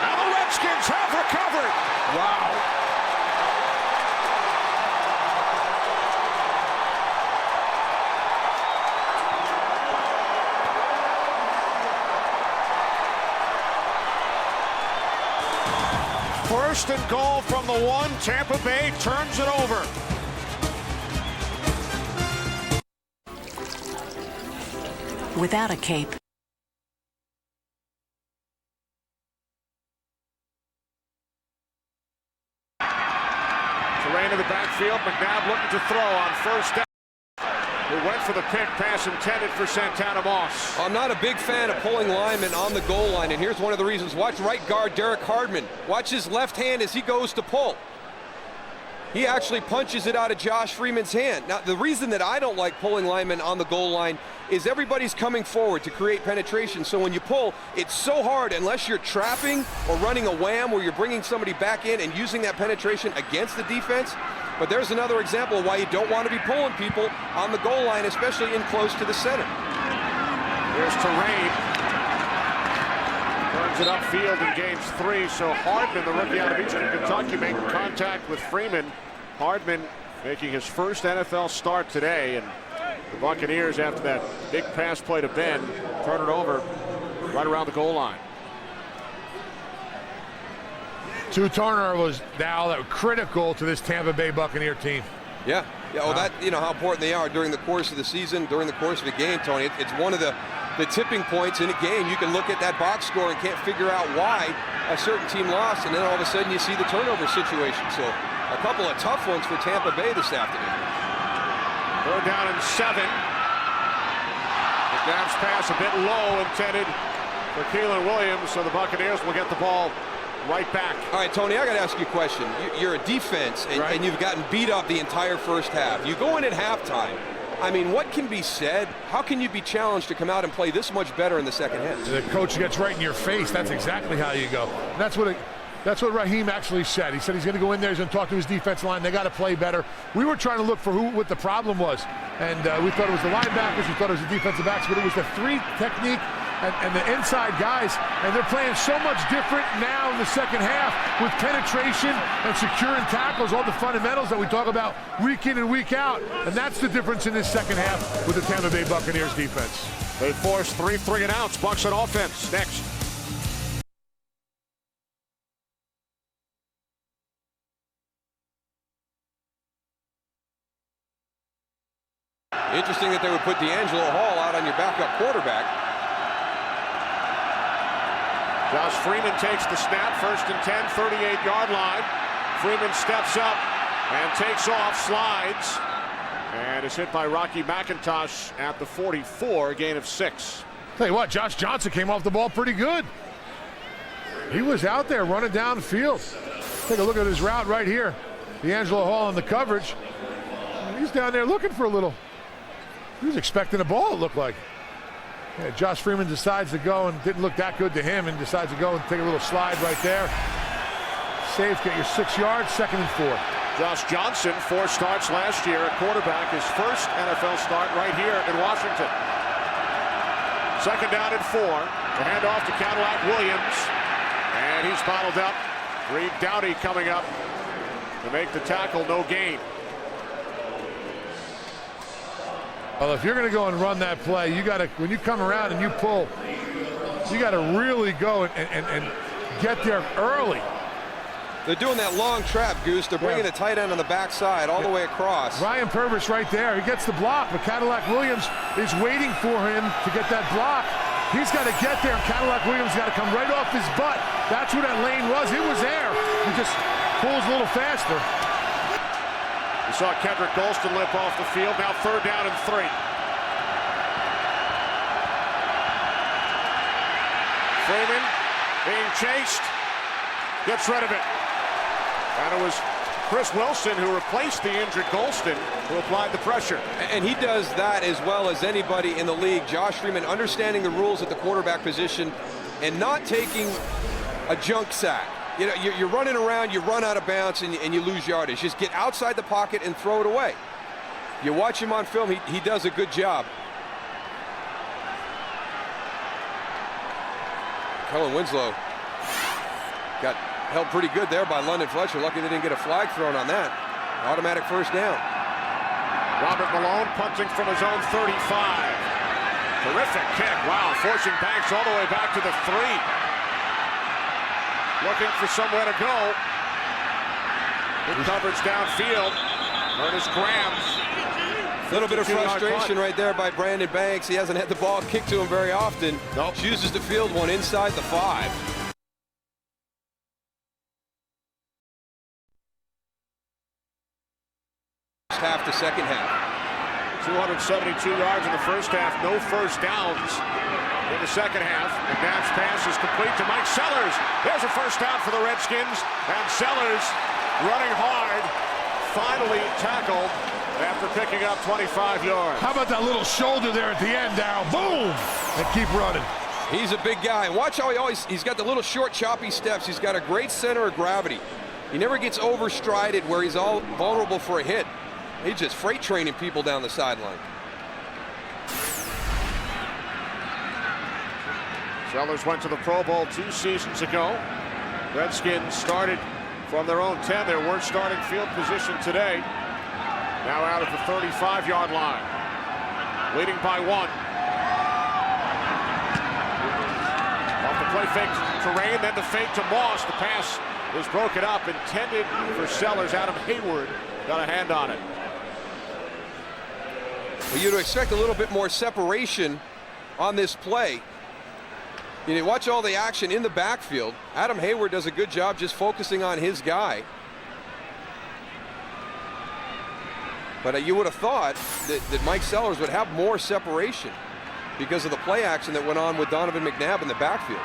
And the Redskins have recovered. Wow. First and goal from the 1. Tampa Bay turns it over. Without a cape. Terrain in the backfield. McNabb looking to throw on 1st down. Who went for the pick, pass intended for Santana Moss. I'm not a big fan of pulling linemen on the goal line, and here's one of the reasons. Watch right guard Derek Hardman. Watch his left hand as he goes to pull. He actually punches it out of Josh Freeman's hand. Now, the reason that I don't like pulling linemen on the goal line is everybody's coming forward to create penetration. So when you pull, it's so hard unless you're trapping or running a wham where you're bringing somebody back in and using that penetration against the defense. But there's another example of why you don't want to be pulling people on the goal line, especially in close to the center. Here's Terrain. Turns it upfield and gains 3. So Hardman, the rookie out of Eastern Kentucky, making contact with Freeman. Hardman making his first NFL start today. And the Buccaneers, after that big pass play to Ben, turn it over right around the goal line. Two turnovers now that were critical to this Tampa Bay Buccaneer team. Yeah. Well, that, you know how important they are during the course of the season, during the course of a game, Tony. It's one of the tipping points in a game. You can look at that box score and can't figure out why a certain team lost, and then all of a sudden you see the turnover situation. So a couple of tough ones for Tampa Bay this afternoon. 4th down and 7. McNabb's pass a bit low, intended for Keelan Williams, so the Buccaneers will get the ball right back. All right, Tony, I got to ask you a question. You're a defense, and you've gotten beat up the entire first half. You go in at halftime. I mean, what can be said? How can you be challenged to come out and play this much better in the second half? The coach gets right in your face. That's exactly how you go. That's what Raheem actually said. He said he's going to go in there, he's going to talk to his defense line. They got to play better. We were trying to look for what the problem was, and we thought it was the linebackers, we thought it was the defensive backs, but it was the 3 technique and the inside guys, and they're playing so much different now in the second half with penetration and securing tackles, all the fundamentals that we talk about week in and week out, and that's the difference in this second half with the Tampa Bay Buccaneers defense. They force 3 and outs. Bucs on offense next. Interesting that they would put D'Angelo Hall out on your backup quarterback. Josh Freeman takes the snap, 1st and 10, 38-yard line. Freeman steps up and takes off, slides, and is hit by Rocky McIntosh at the 44, a gain of 6. Tell you what, Josh Johnson came off the ball pretty good. He was out there running downfield. Take a look at his route right here. D'Angelo Hall in the coverage. He's down there looking for a little. He was expecting a ball, it looked like. Yeah, Josh Freeman decides to go, and didn't look that good to him, and decides to go and take a little slide right there. Safe, get your 6 yards, 2nd and 4. Josh Johnson, 4 starts last year at quarterback, his first NFL start right here in Washington. Second down and 4. The handoff to Cadillac Williams. And he's bottled up. Reed Downey coming up to make the tackle, no gain. Well, if you're going to go and run that play, you got to, when you come around and you pull, you got to really go and get there early. They're doing that long trap, Goose. They're bringing the tight end on the backside all the way across. Ryan Purvis right there. He gets the block, but Cadillac Williams is waiting for him to get that block. He's got to get there, and Cadillac Williams got to come right off his butt. That's where that lane was. It was there. He just pulls a little faster. We saw Kendrick Golston limp off the field. Now 3rd down and 3. Freeman being chased. Gets rid of it. And it was Chris Wilson who replaced the injured Golston who applied the pressure. And he does that as well as anybody in the league. Josh Freeman understanding the rules at the quarterback position and not taking a junk sack. You know, you're running around, you run out of bounds, and you lose yardage. Just get outside the pocket and throw it away. You watch him on film, he does a good job. Kellen Winslow got held pretty good there by London Fletcher. Lucky they didn't get a flag thrown on that. Automatic first down. Robert Malone punting from his own 35. Terrific kick. Wow, forcing Banks all the way back to the 3. Looking for somewhere to go. Good coverage downfield. Ernest Graham. A little bit of frustration right there by Brandon Banks. He hasn't had the ball kicked to him very often. Nope. Chooses to field one inside the 5. Half to second half. 272 yards in the first half. No first downs in the second half. McNabb's pass is complete to Mike Sellers. There's a first down for the Redskins. And Sellers running hard. Finally tackled after picking up 25 yards. How about that little shoulder there at the end, Darryl? Boom! And keep running. He's a big guy. Watch how he's got the little short, choppy steps. He's got a great center of gravity. He never gets overstrided where he's all vulnerable for a hit. He's just freight training people down the sideline. Sellers went to the Pro Bowl 2 seasons ago. Redskins started from their own 10, their worst starting field position today. Now out at the 35-yard line. Leading by 1. Off the play fake to Rain, then the fake to Moss. The pass was broken up, intended for Sellers. Adam Hayward got a hand on it. Well, you'd expect a little bit more separation on this play. You watch all the action in the backfield. Adam Hayward does a good job just focusing on his guy. But you would have thought that Mike Sellers would have more separation because of the play action that went on with Donovan McNabb in the backfield.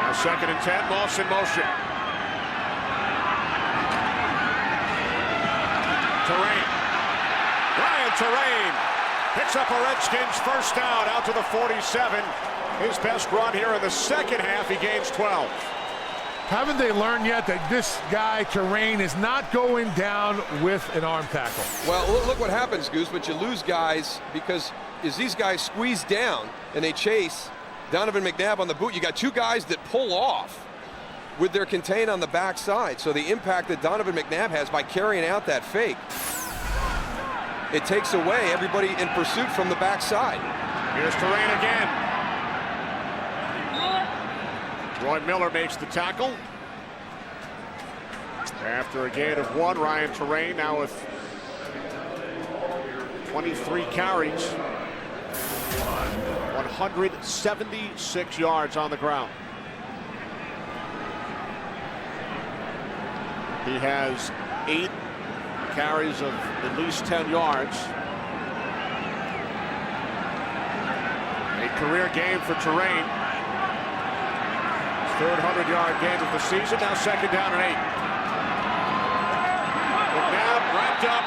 Now 2nd and 10, Moss in motion. Terrain. Ryan Terrain picks up a Redskins first down out to the 47. His best run here in the second half. He gains 12. Haven't they learned yet that this guy, Terrain, is not going down with an arm tackle? Well, look what happens, Goose, but you lose guys because as these guys squeeze down and they chase Donovan McNabb on the boot, you got 2 guys that pull off with their contain on the backside. So the impact that Donovan McNabb has by carrying out that fake, it takes away everybody in pursuit from the backside. Here's Terrain again. Roy Miller makes the tackle. After a gain of 1, Ryan Terrain now with 23 carries, 176 yards on the ground. He has 8 carries of at least 10 yards. A career game for Terrain. His 3rd 100-yard game of the season. Now 2nd down and 8. McNabb wrapped up.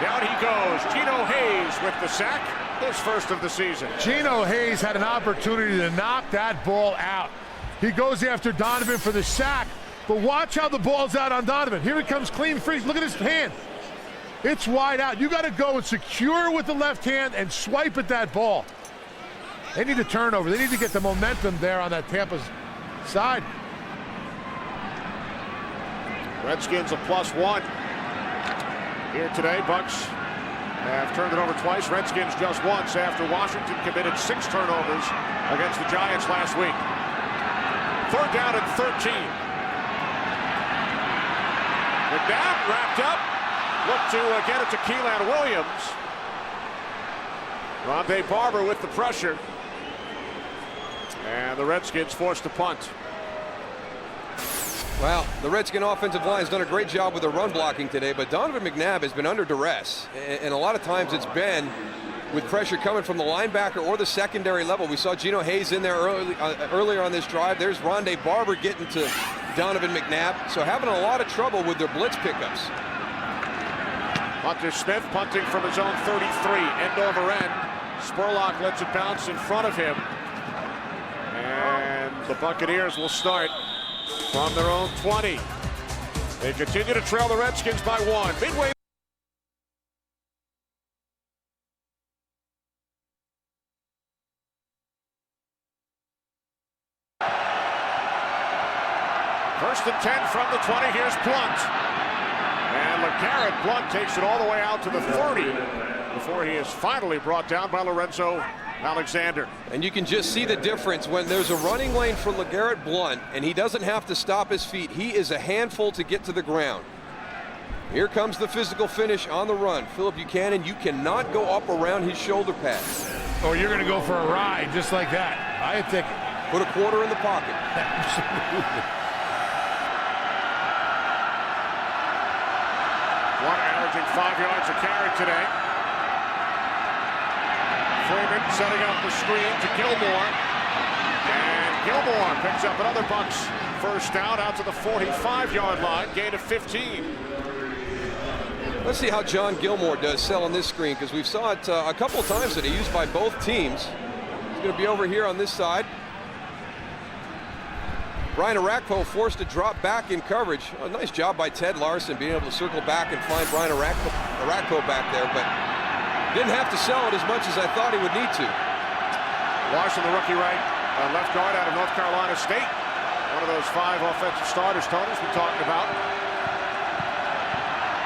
Down he goes. Geno Hayes with the sack. His first of the season. Geno Hayes had an opportunity to knock that ball out. He goes after Donovan for the sack. But watch how the ball's out on Donovan. Here he comes clean freeze. Look at his hand. It's wide out. You got to go and secure with the left hand and swipe at that ball. They need a turnover. They need to get the momentum there on that Tampa's side. Redskins a +1 here today. Bucks have turned it over twice. Redskins just once after Washington committed 6 turnovers against the Giants last week. 3rd down and 13. McNabb wrapped up. Look to get it to Keelan Williams. Rondé Barber with the pressure. And the Redskins forced to punt. Well, the Redskin offensive line has done a great job with their run blocking today, but Donovan McNabb has been under duress. And a lot of times it's been with pressure coming from the linebacker or the secondary level. We saw Geno Hayes in there earlier on this drive. There's Rondé Barber getting to Donovan McNabb. So having a lot of trouble with their blitz pickups. Hunter Smith punting from his own 33, end over end. Spurlock lets it bounce in front of him. And the Buccaneers will start from their own 20. They continue to trail the Redskins by 1. Midway. First and 10 from the 20. Here's Blunt. And LeGarrette Blunt takes it all the way out to the 30 before he is finally brought down by Lorenzo Alexander. And you can just see the difference when there's a running lane for LeGarrette Blunt and he doesn't have to stop his feet. He is a handful to get to the ground. Here comes the physical finish on the run. Philip Buchanan, you cannot go up around his shoulder pads. Or you're going to go for a ride just like that. I think. Put a quarter in the pocket. Absolutely. Blunt averaging 5 yards a carry today. Freeman setting up the screen to Gilmore. And Gilmore picks up another Bucks first down out to the 45-yard line. Gain of 15. Let's see how John Gilmore does selling this screen, because we've saw it a couple of times today used by both teams. He's going to be over here on this side. Brian Arakpo forced to drop back in coverage. A nice job by Ted Larson being able to circle back and find Brian Arakpo back there, but didn't have to sell it as much as I thought he would need to. Larson, the rookie left guard out of North Carolina State. One of those 5 offensive starters Tony's been talking about.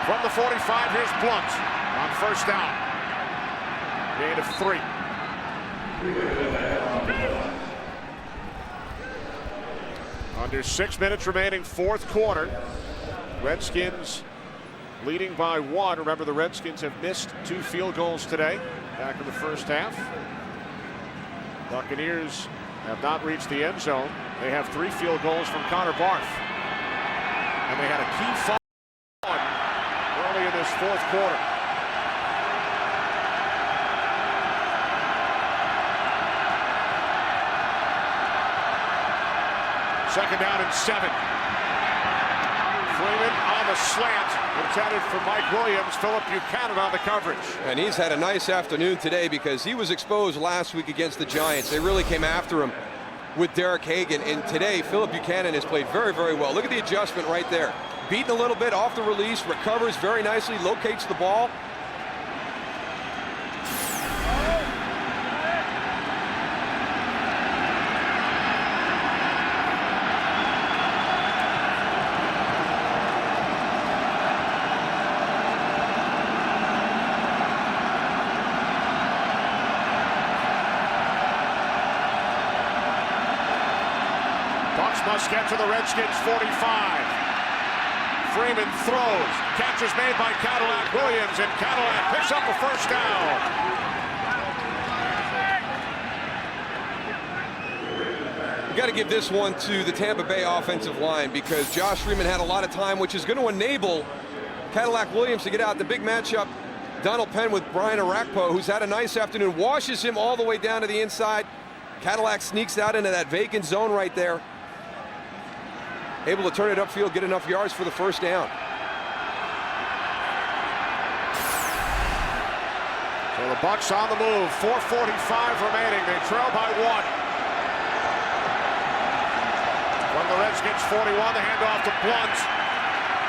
From the 45, here's Blunt on first down. Gain of 3. Under 6 minutes remaining, 4th quarter. Redskins leading by 1. Remember, the Redskins have missed 2 field goals today back in the first half. Buccaneers have not reached the end zone. They have 3 field goals from Connor Barth. And they had a key foul early in this 4th quarter. Second down and 7. Freeman on the slant, intended for Mike Williams. Philip Buchanan on the coverage. And he's had a nice afternoon today because he was exposed last week against the Giants. They really came after him with Derek Hagan. And today, Philip Buchanan has played very, very well. Look at the adjustment right there. Beaten a little bit off the release, recovers very nicely, locates the ball. Must get to the Redskins 45. Freeman throws. Catch is made by Cadillac Williams, and Cadillac picks up a first down. You got to give this one to the Tampa Bay offensive line because Josh Freeman had a lot of time, which is going to enable Cadillac Williams to get out. The big matchup, Donald Penn with Brian Arakpo, who's had a nice afternoon, washes him all the way down to the inside. Cadillac sneaks out into that vacant zone right there. Able to turn it upfield, get enough yards for the first down. So the Bucks on the move. 4:45 remaining. They trail by 1. From the Redskins Redskins 41, the handoff to Blunt.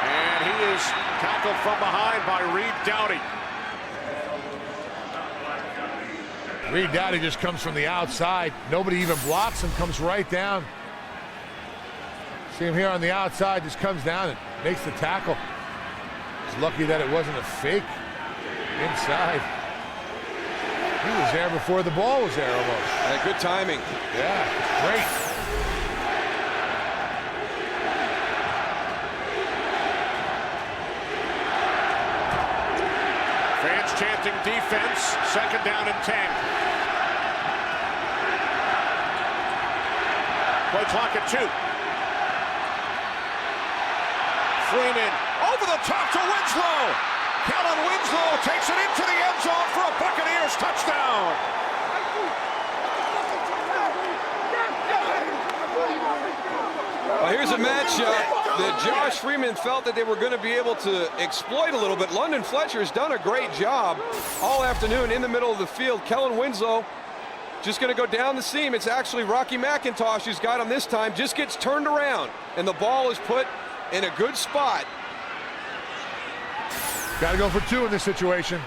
And he is tackled from behind by Reed Doughty. Reed Doughty just comes from the outside. Nobody even blocks him, comes right down. See him here on the outside, just comes down and makes the tackle. He's lucky that it wasn't a fake inside. He was there before the ball was there almost. Good timing. Yeah, great. Fans chanting defense, 2nd down and 10. Play clock at 2. Freeman over the top to Winslow. Kellen Winslow takes it into the end zone for a Buccaneers touchdown. Well, here's a matchup that Josh Freeman felt that they were going to be able to exploit a little bit. London Fletcher's done a great job all afternoon in the middle of the field. Kellen Winslow just going to go down the seam. It's actually Rocky McIntosh who's got him this time. Just gets turned around, and the ball is put in a good spot. Got to go for 2 in this situation.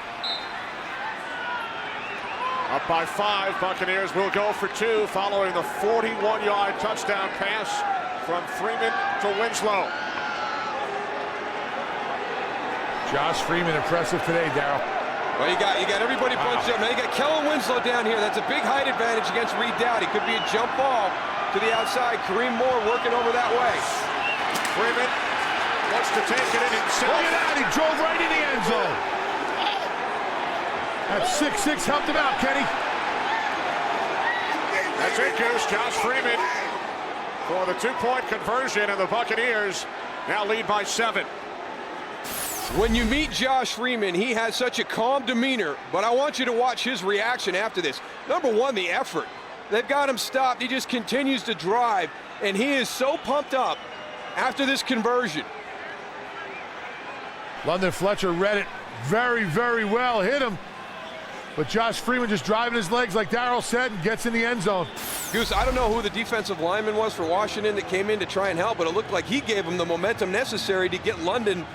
Up by 5, Buccaneers will go for 2 following the 41-yard touchdown pass from Freeman to Winslow. Josh Freeman impressive today, Darryl. Well, you got everybody punched up. Now you got Kellen Winslow down here. That's a big height advantage against Reed Doughty. Could be a jump ball to the outside. Kareem Moore working over that way. Freeman wants to take it in himself. Look at that, he drove right in the end zone. That 6'6" helped him out, Kenny. That's it, Goose. Josh Freeman for the 2-point conversion, and the Buccaneers now lead by 7. When you meet Josh Freeman, he has such a calm demeanor, but I want you to watch his reaction after this. Number one, the effort. They've got him stopped. He just continues to drive, and he is so pumped up after this conversion. London Fletcher read it very, very well, hit him. But Josh Freeman just driving his legs, like Darryl said, and gets in the end zone. Goose, I don't know who the defensive lineman was for Washington that came in to try and help, but it looked like he gave him the momentum necessary to get London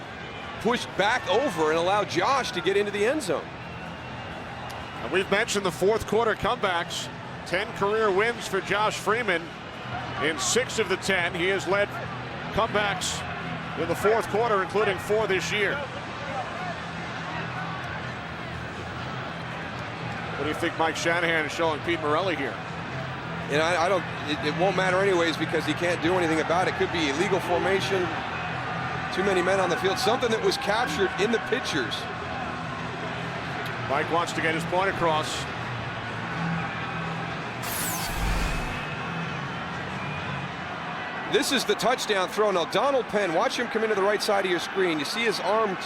pushed back over and allow Josh to get into the end zone. And we've mentioned the 4th quarter comebacks. 10 career wins for Josh Freeman. In 6 of the 10, he has led comebacks in the 4th quarter, including 4 this year. What do you think Mike Shanahan is showing Pete Morelli here? And I don't, it won't matter anyways because he can't do anything about it. Could be illegal formation, too many men on the field, something that was captured in the pictures. Mike wants to get his point across. This is the touchdown throw. Now Donald Penn, watch him come into the right side of your screen. You see his arms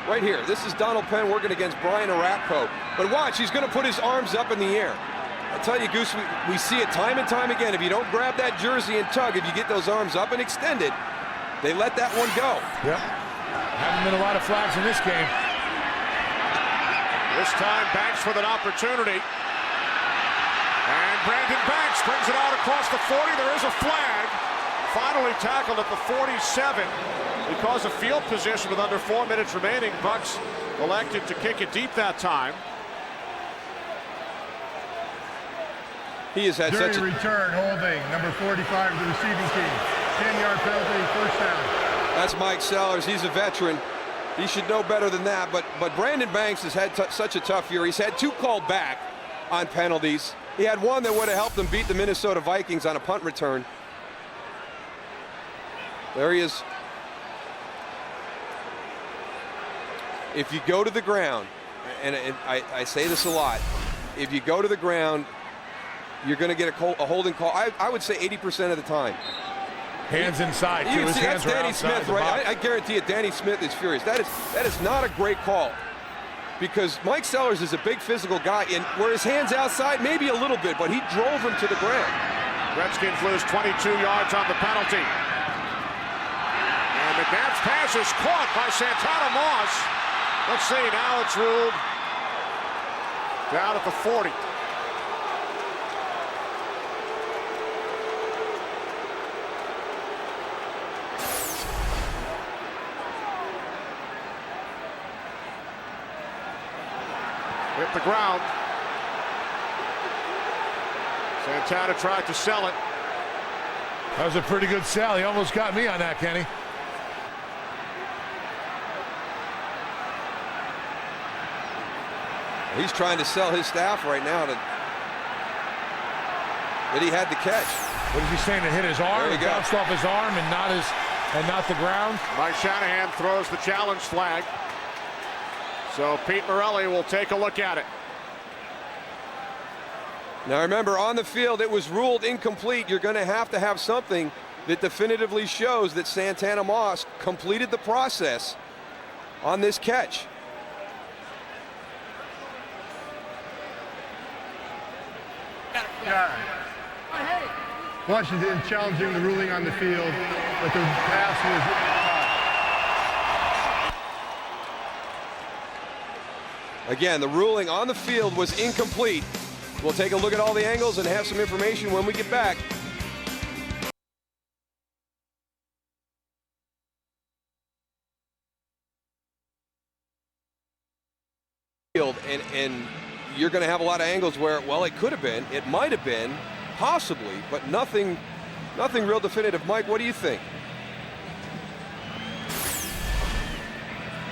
right here. This is Donald Penn working against Brian Arakpo. But watch, he's going to put his arms up in the air. I tell you, Goose, we see it time and time again. If you don't grab that jersey and tug, if you get those arms up and extended, they let that one go. Yep. Haven't been a lot of flags in this game. This time, Banks with an opportunity. And Brandon Banks brings it out across the 40. There is a flag. Finally tackled at the 47 because of field position with under 4 minutes remaining. Bucks elected to kick it deep that time. He has had Dirty such a return, holding, number 45 of the receiving team. 10-yard penalty, 1st down. That's Mike Sellers. He's a veteran. He should know better than that. But Brandon Banks has had such a tough year. He's had 2 called back on penalties. He had one that would have helped him beat the Minnesota Vikings on a punt return. There he is. If you go to the ground, and I say this a lot, if you go to the ground, you're going to get a holding call. I would say 80% of the time. Hands inside. You too. see, His that's hands are Danny outside Smith, the right? box. I guarantee you, Danny Smith is furious. That is not a great call, because Mike Sellers is a big physical guy, and where his hands outside, maybe a little bit, but he drove him to the ground. Redskins lose 22 yards on the penalty. And McNabb's pass is caught by Santana Moss. Let's see, now it's ruled down at the 40. hit the ground. Santana tried to sell it. That was a pretty good sell. He almost got me on that, Kenny. He's trying to sell his staff right now that he had the catch. What is he saying? To hit his arm? It bounced off his arm and not the ground. Mike Shanahan throws the challenge flag. So Pete Morelli will take a look at it. Now remember, on the field, it was ruled incomplete. You're going to have something that definitively shows that Santana Moss completed the process on this catch. Washington challenging the ruling on the field, but the pass was Again, the ruling on the field was incomplete. We'll take a look at all the angles and have some information when we get back. And you're going to have a lot of angles where, well, it could have been, it might have been, possibly, but nothing real definitive. Mike, what do you think?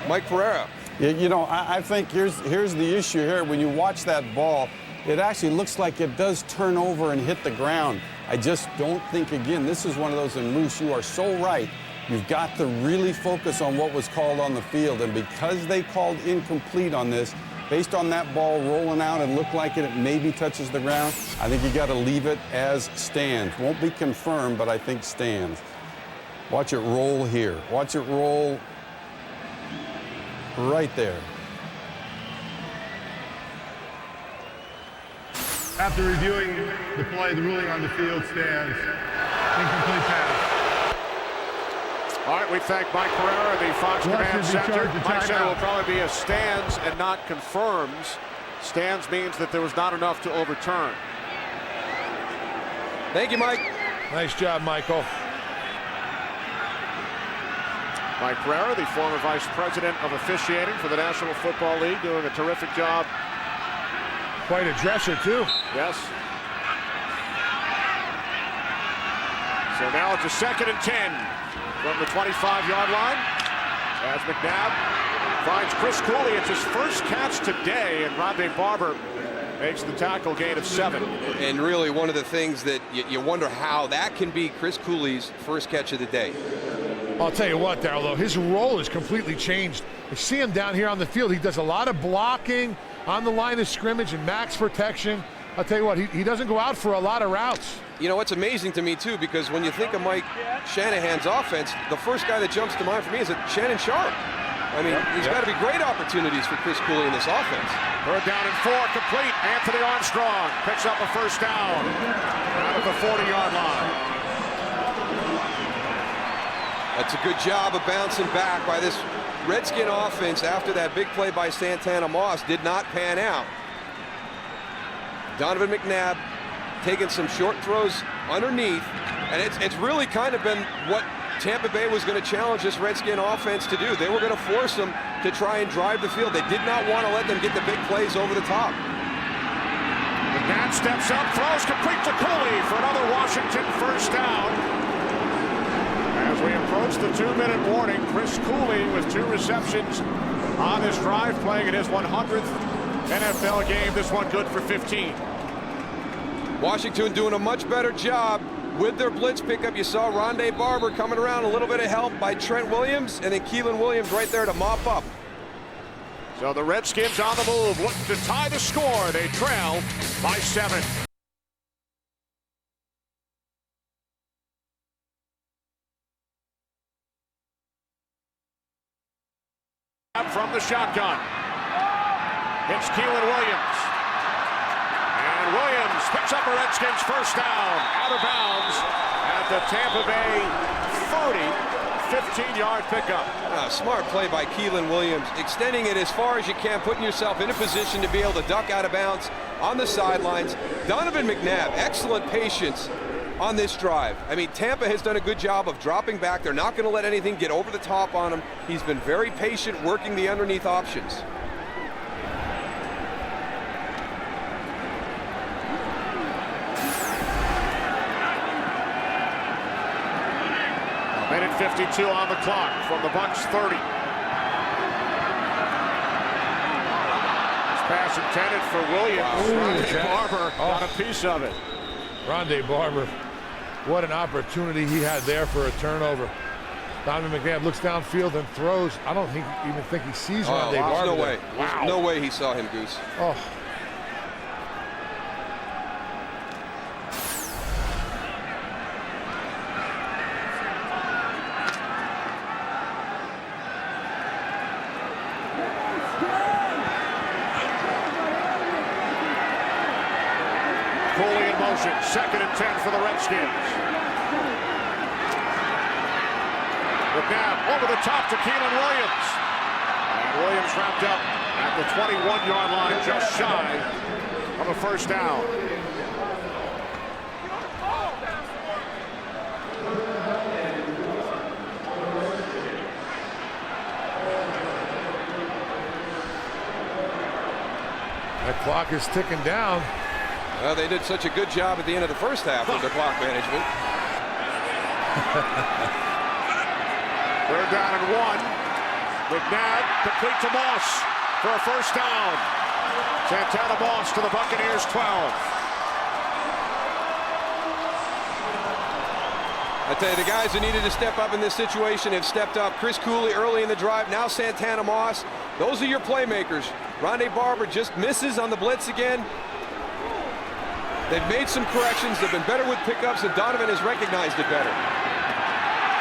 Mike Pereira. You know, I think here's the issue here. When you watch that ball, it actually looks like it does turn over and hit the ground. I just don't think, again, this is one of those, and Moose, you are so right. You've got to really focus on what was called on the field, and because they called incomplete on this, based on that ball rolling out and look like it maybe touches the ground, I think you got to leave it as stands. Won't be confirmed, but I think stands. Watch it roll here. Watch it roll right there. After reviewing the play, the ruling on the field stands. Incomplete pass. All right, we thank Mike Pereira, the Fox Command Center. Mike said it will probably be a stands and not confirms. Stands means that there was not enough to overturn. Thank you, Mike. Nice job, Michael. Mike Pereira, the former vice president of officiating for the National Football League, doing a terrific job. Quite a dresser, too. Yes. So now it's a 2nd and 10 from the 25-yard line. As McNabb finds Chris Cooley. It's his first catch today, and Rondé Barber makes the tackle gain of 7. And really one of the things that you wonder how that can be Chris Cooley's first catch of the day. I'll tell you what, Darryl, though, his role has completely changed. You see him down here on the field. He does a lot of blocking on the line of scrimmage and max protection. I'll tell you what, he doesn't go out for a lot of routes. You know, it's amazing to me, too, because when you think of Mike Shanahan's offense, the first guy that jumps to mind for me is Shannon Sharp. I mean, he's got to be great opportunities for Chris Cooley in this offense. 3rd down and 4, complete. Anthony Armstrong picks up a first down out of the 40-yard line. That's a good job of bouncing back by this Redskin offense after that big play by Santana Moss did not pan out. Donovan McNabb taking some short throws underneath, and it's really kind of been what Tampa Bay was going to challenge this Redskin offense to do. They were going to force them to try and drive the field. They did not want to let them get the big plays over the top. McNabb steps up, throws complete to Cooley for another Washington first down. As we approach the 2-minute warning, Chris Cooley with 2 receptions on this drive, playing in his 100th NFL game. This one good for 15. Washington doing a much better job with their blitz pickup. You saw Rondé Barber coming around, a little bit of help by Trent Williams, and then Keelan Williams right there to mop up. So the Redskins on the move, looking to tie the score. They trail by 7. From the shotgun. It's Keelan Williams. And Williams picks up a Redskins first down out of bounds at the Tampa Bay 30, 15-yard pickup. Smart play by Keelan Williams, extending it as far as you can, putting yourself in a position to be able to duck out of bounds on the sidelines. Donovan McNabb, excellent patience on this drive. I mean, Tampa has done a good job of dropping back. They're not going to let anything get over the top on him. He's been very patient working the underneath options. Minute 52 on the clock from the Bucs 30. This pass intended for Williams. Rondé Barber got a piece of it. Rondé Barber, what an opportunity he had there for a turnover. Donovan McNabb looks downfield and throws. I don't even think he sees Rondé Barber. No way. Wow. No way he saw him, Goose. Oh. Cooley in motion. 2nd and 10 for the Redskins. McNabb over the top to Keelan Williams. And Williams wrapped up at the 21-yard line, just shy of a first down. That clock is ticking down. Well, they did such a good job at the end of the first half with their clock management. 3rd down and 1. McNabb complete to Moss for a first down. Santana Moss to the Buccaneers 12. I tell you, the guys who needed to step up in this situation have stepped up. Chris Cooley early in the drive, now Santana Moss. Those are your playmakers. Rondé Barber just misses on the blitz again. They've made some corrections. They've been better with pickups, and Donovan has recognized it better.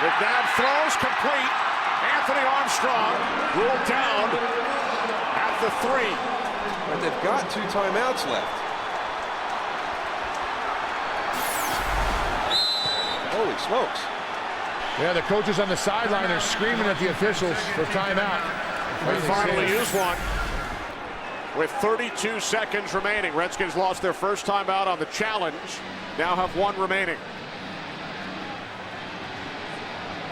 McNabb throws complete. Anthony Armstrong ruled down at the 3. But they've got 2 timeouts left. Holy smokes. Yeah, the coaches on the sideline are screaming at the officials for timeout. They finally use one. With 32 seconds remaining, Redskins lost their first timeout on the challenge. Now have 1 remaining.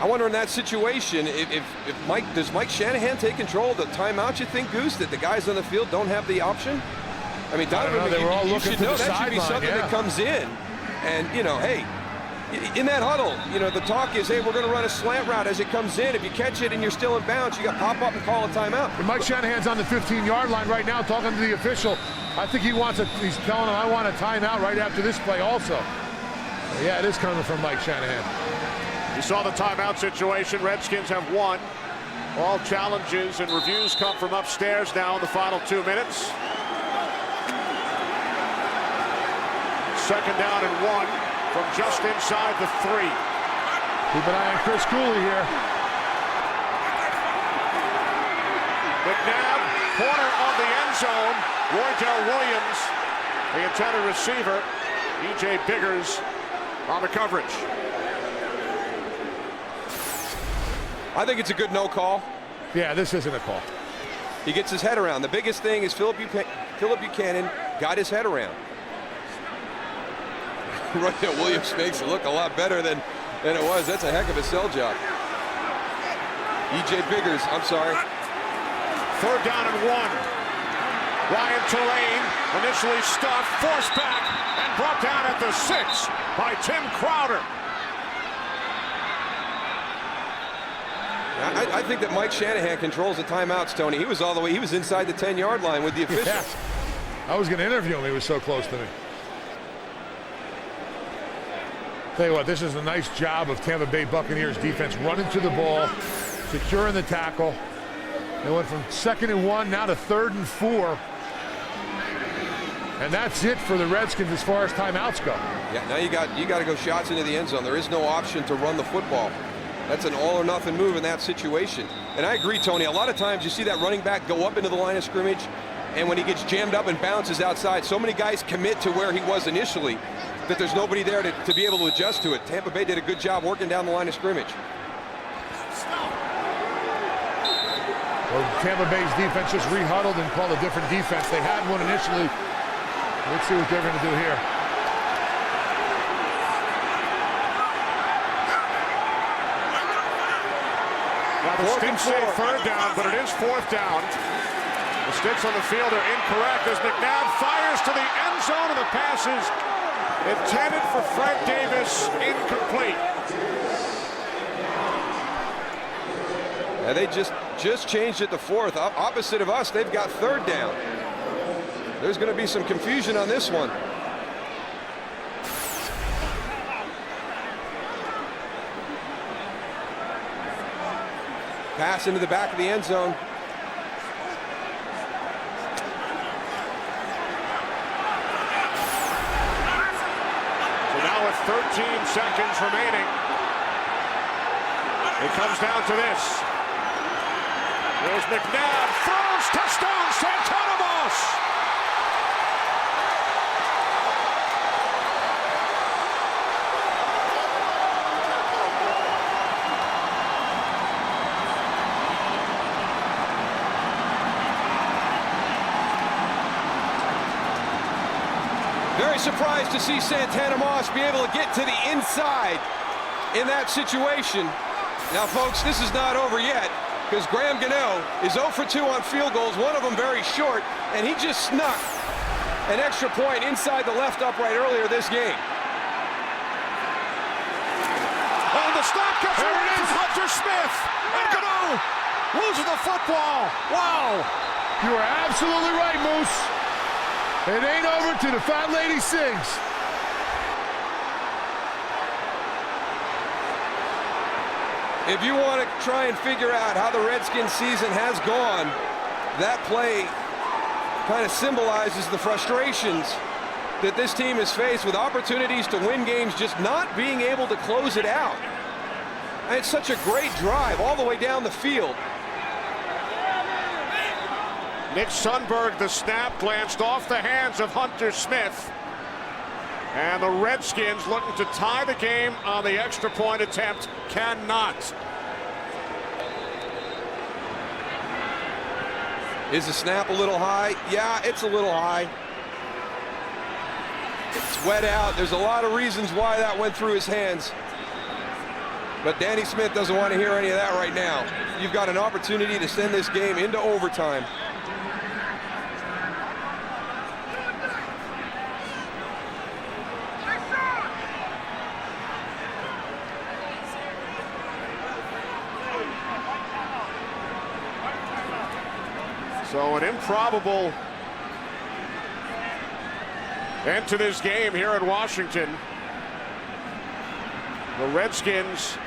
I wonder in that situation if does Mike Shanahan take control of the timeout? You think, Goose, that the guys on the field don't have the option? I mean, Donovan, they were all looking should know that should be sideline, something that comes in. And you know, hey, in that huddle, you know, the talk is, hey, we're going to run a slant route as it comes in. If you catch it and you're still in bounds, you got to pop up and call a timeout. And Mike Shanahan's on the 15-yard line right now talking to the official. I think he's telling him, I want a timeout right after this play also. Yeah, it is coming from Mike Shanahan. You saw the timeout situation. Redskins have 1. All challenges and reviews come from upstairs now in the final 2 minutes. 2nd down and 1 from just inside the 3. Keep an eye on Chris Cooley here. McNabb, corner of the end zone. Roydell Williams, the intended receiver. E.J. Biggers on the coverage. I think it's a good no call. Yeah, this isn't a call. He gets his head around. The biggest thing is Philip Buchanan got his head around. Roydell Williams makes it look a lot better than it was. That's a heck of a sell job. E.J. Biggers, I'm sorry. 3rd down and 1. Ryan Tulane initially stuffed, forced back, and brought down at the 6 by Tim Crowder. I think that Mike Shanahan controls the timeouts, Tony. He was all the way, he was inside the 10-yard line with the officials. Yeah. I was going to interview him. He was so close to me. Tell you what, this is a nice job of Tampa Bay Buccaneers defense running to the ball, securing the tackle. They went from 2nd and 1 now to 3rd and 4. And that's it for the Redskins as far as timeouts go. Yeah, now you got to go shots into the end zone. There is no option to run the football. That's an all or nothing move in that situation. And I agree, Tony, a lot of times you see that running back go up into the line of scrimmage, and when he gets jammed up and bounces outside, so many guys commit to where he was initially that there's nobody there to be able to adjust to it. Tampa Bay did a good job working down the line of scrimmage. Well, Tampa Bay's defense just rehuddled and called a different defense. They had one initially. Let's see what they're going to do here. Now the sticks say 3rd down, but it is 4th down. The sticks on the field are incorrect as McNabb fires to the end zone, and the pass is intended for Fred Davis, incomplete. And they just changed it to 4th. Opposite of us, they've got 3rd down. There's going to be some confusion on this one. Pass into the back of the end zone. So now with 13 seconds remaining, it comes down to this. Here's McNabb, throws, touchdown, Santana Moss. Very surprised to see Santana Moss be able to get to the inside in that situation. Now, folks, this is not over yet because Graham Gano is 0 for 2 on field goals, one of them very short, and he just snuck an extra point inside the left upright earlier this game. On the stop, gets it is Hunter Smith, and Gano loses the football. Wow. You are absolutely right, Moose. It ain't over till the fat lady sings. If you want to try and figure out how the Redskins season has gone, that play kind of symbolizes the frustrations that this team has faced with opportunities to win games, just not being able to close it out. And it's such a great drive all the way down the field. Nick Sundberg, the snap, glanced off the hands of Hunter Smith. And the Redskins, looking to tie the game on the extra point attempt, cannot. Is the snap a little high? Yeah, it's a little high. It's wet out. There's a lot of reasons why that went through his hands. But Danny Smith doesn't want to hear any of that right now. You've got an opportunity to send this game into overtime. So an improbable end to this game here in Washington. The Redskins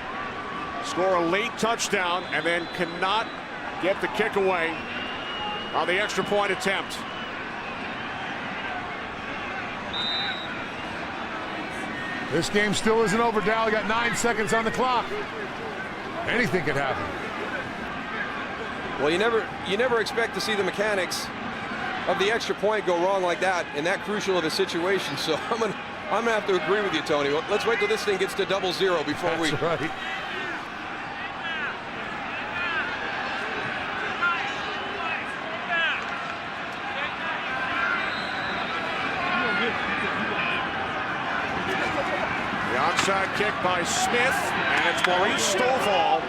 score a late touchdown and then cannot get the kick away on the extra point attempt. This game still isn't over, Dal. You got 9 seconds on the clock. Anything could happen. Well, you never expect to see the mechanics of the extra point go wrong like that in that crucial of a situation. So I'm gonna have to agree with you, Tony. Let's wait till this thing gets to 0-0 before That's right. The onside kick by Smith, and it's Maurice Stovall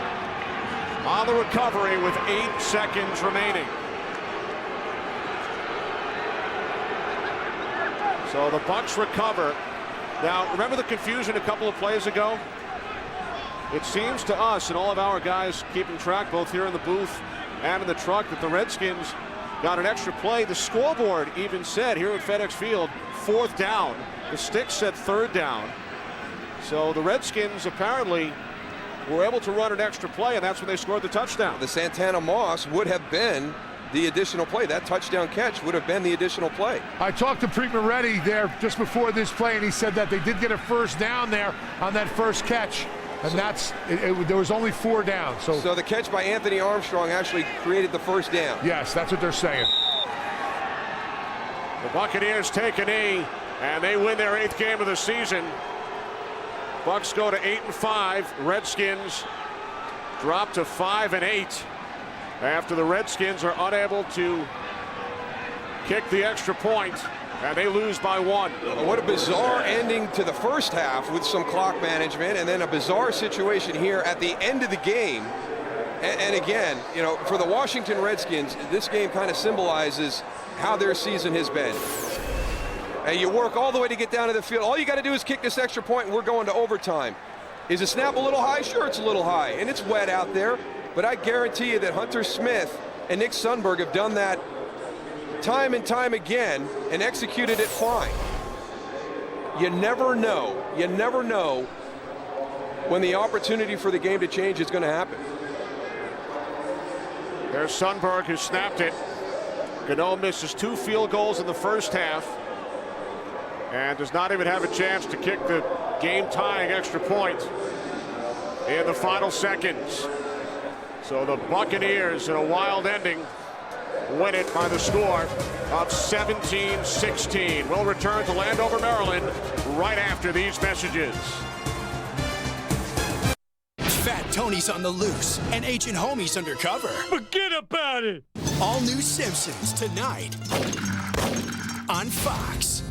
on the recovery with 8 seconds remaining. So the Bucs recover. Now, remember the confusion a couple of plays ago? It seems to us and all of our guys keeping track, both here in the booth and in the truck, that the Redskins got an extra play. The scoreboard even said here at FedEx Field, 4th down. The stick said 3rd down. So the Redskins apparently were able to run an extra play, and that's when they scored the touchdown. The Santana Moss would have been the additional play. That touchdown catch would have been the additional play. I talked to Preet Moretti there just before this play, and he said that they did get a 1st down there on that first catch, and there was only 4 down. So the catch by Anthony Armstrong actually created the 1st down. Yes, that's what they're saying. The Buccaneers take a knee, and they win their 8th game of the season. Bucs go to 8-5. Redskins drop to 5-8 after the Redskins are unable to kick the extra point, and they lose by 1. What a bizarre ending to the first half with some clock management, and then a bizarre situation here at the end of the game. And again, you know, for the Washington Redskins, this game kind of symbolizes how their season has been. And you work all the way to get down to the field. All you got to do is kick this extra point, and we're going to overtime. Is the snap a little high? Sure, it's a little high, and it's wet out there. but I guarantee you that Hunter Smith and Nick Sundberg have done that time and time again and executed it fine. You never know. You never know when the opportunity for the game to change is going to happen. There's Sundberg who snapped it. Gano misses 2 field goals in the first half and does not even have a chance to kick the game-tying extra point in the final seconds. So the Buccaneers, in a wild ending, win it by the score of 17-16. We'll return to Landover, Maryland, right after these messages. Fat Tony's on the loose, and Agent Homie's undercover. Forget about it. All new Simpsons tonight on Fox.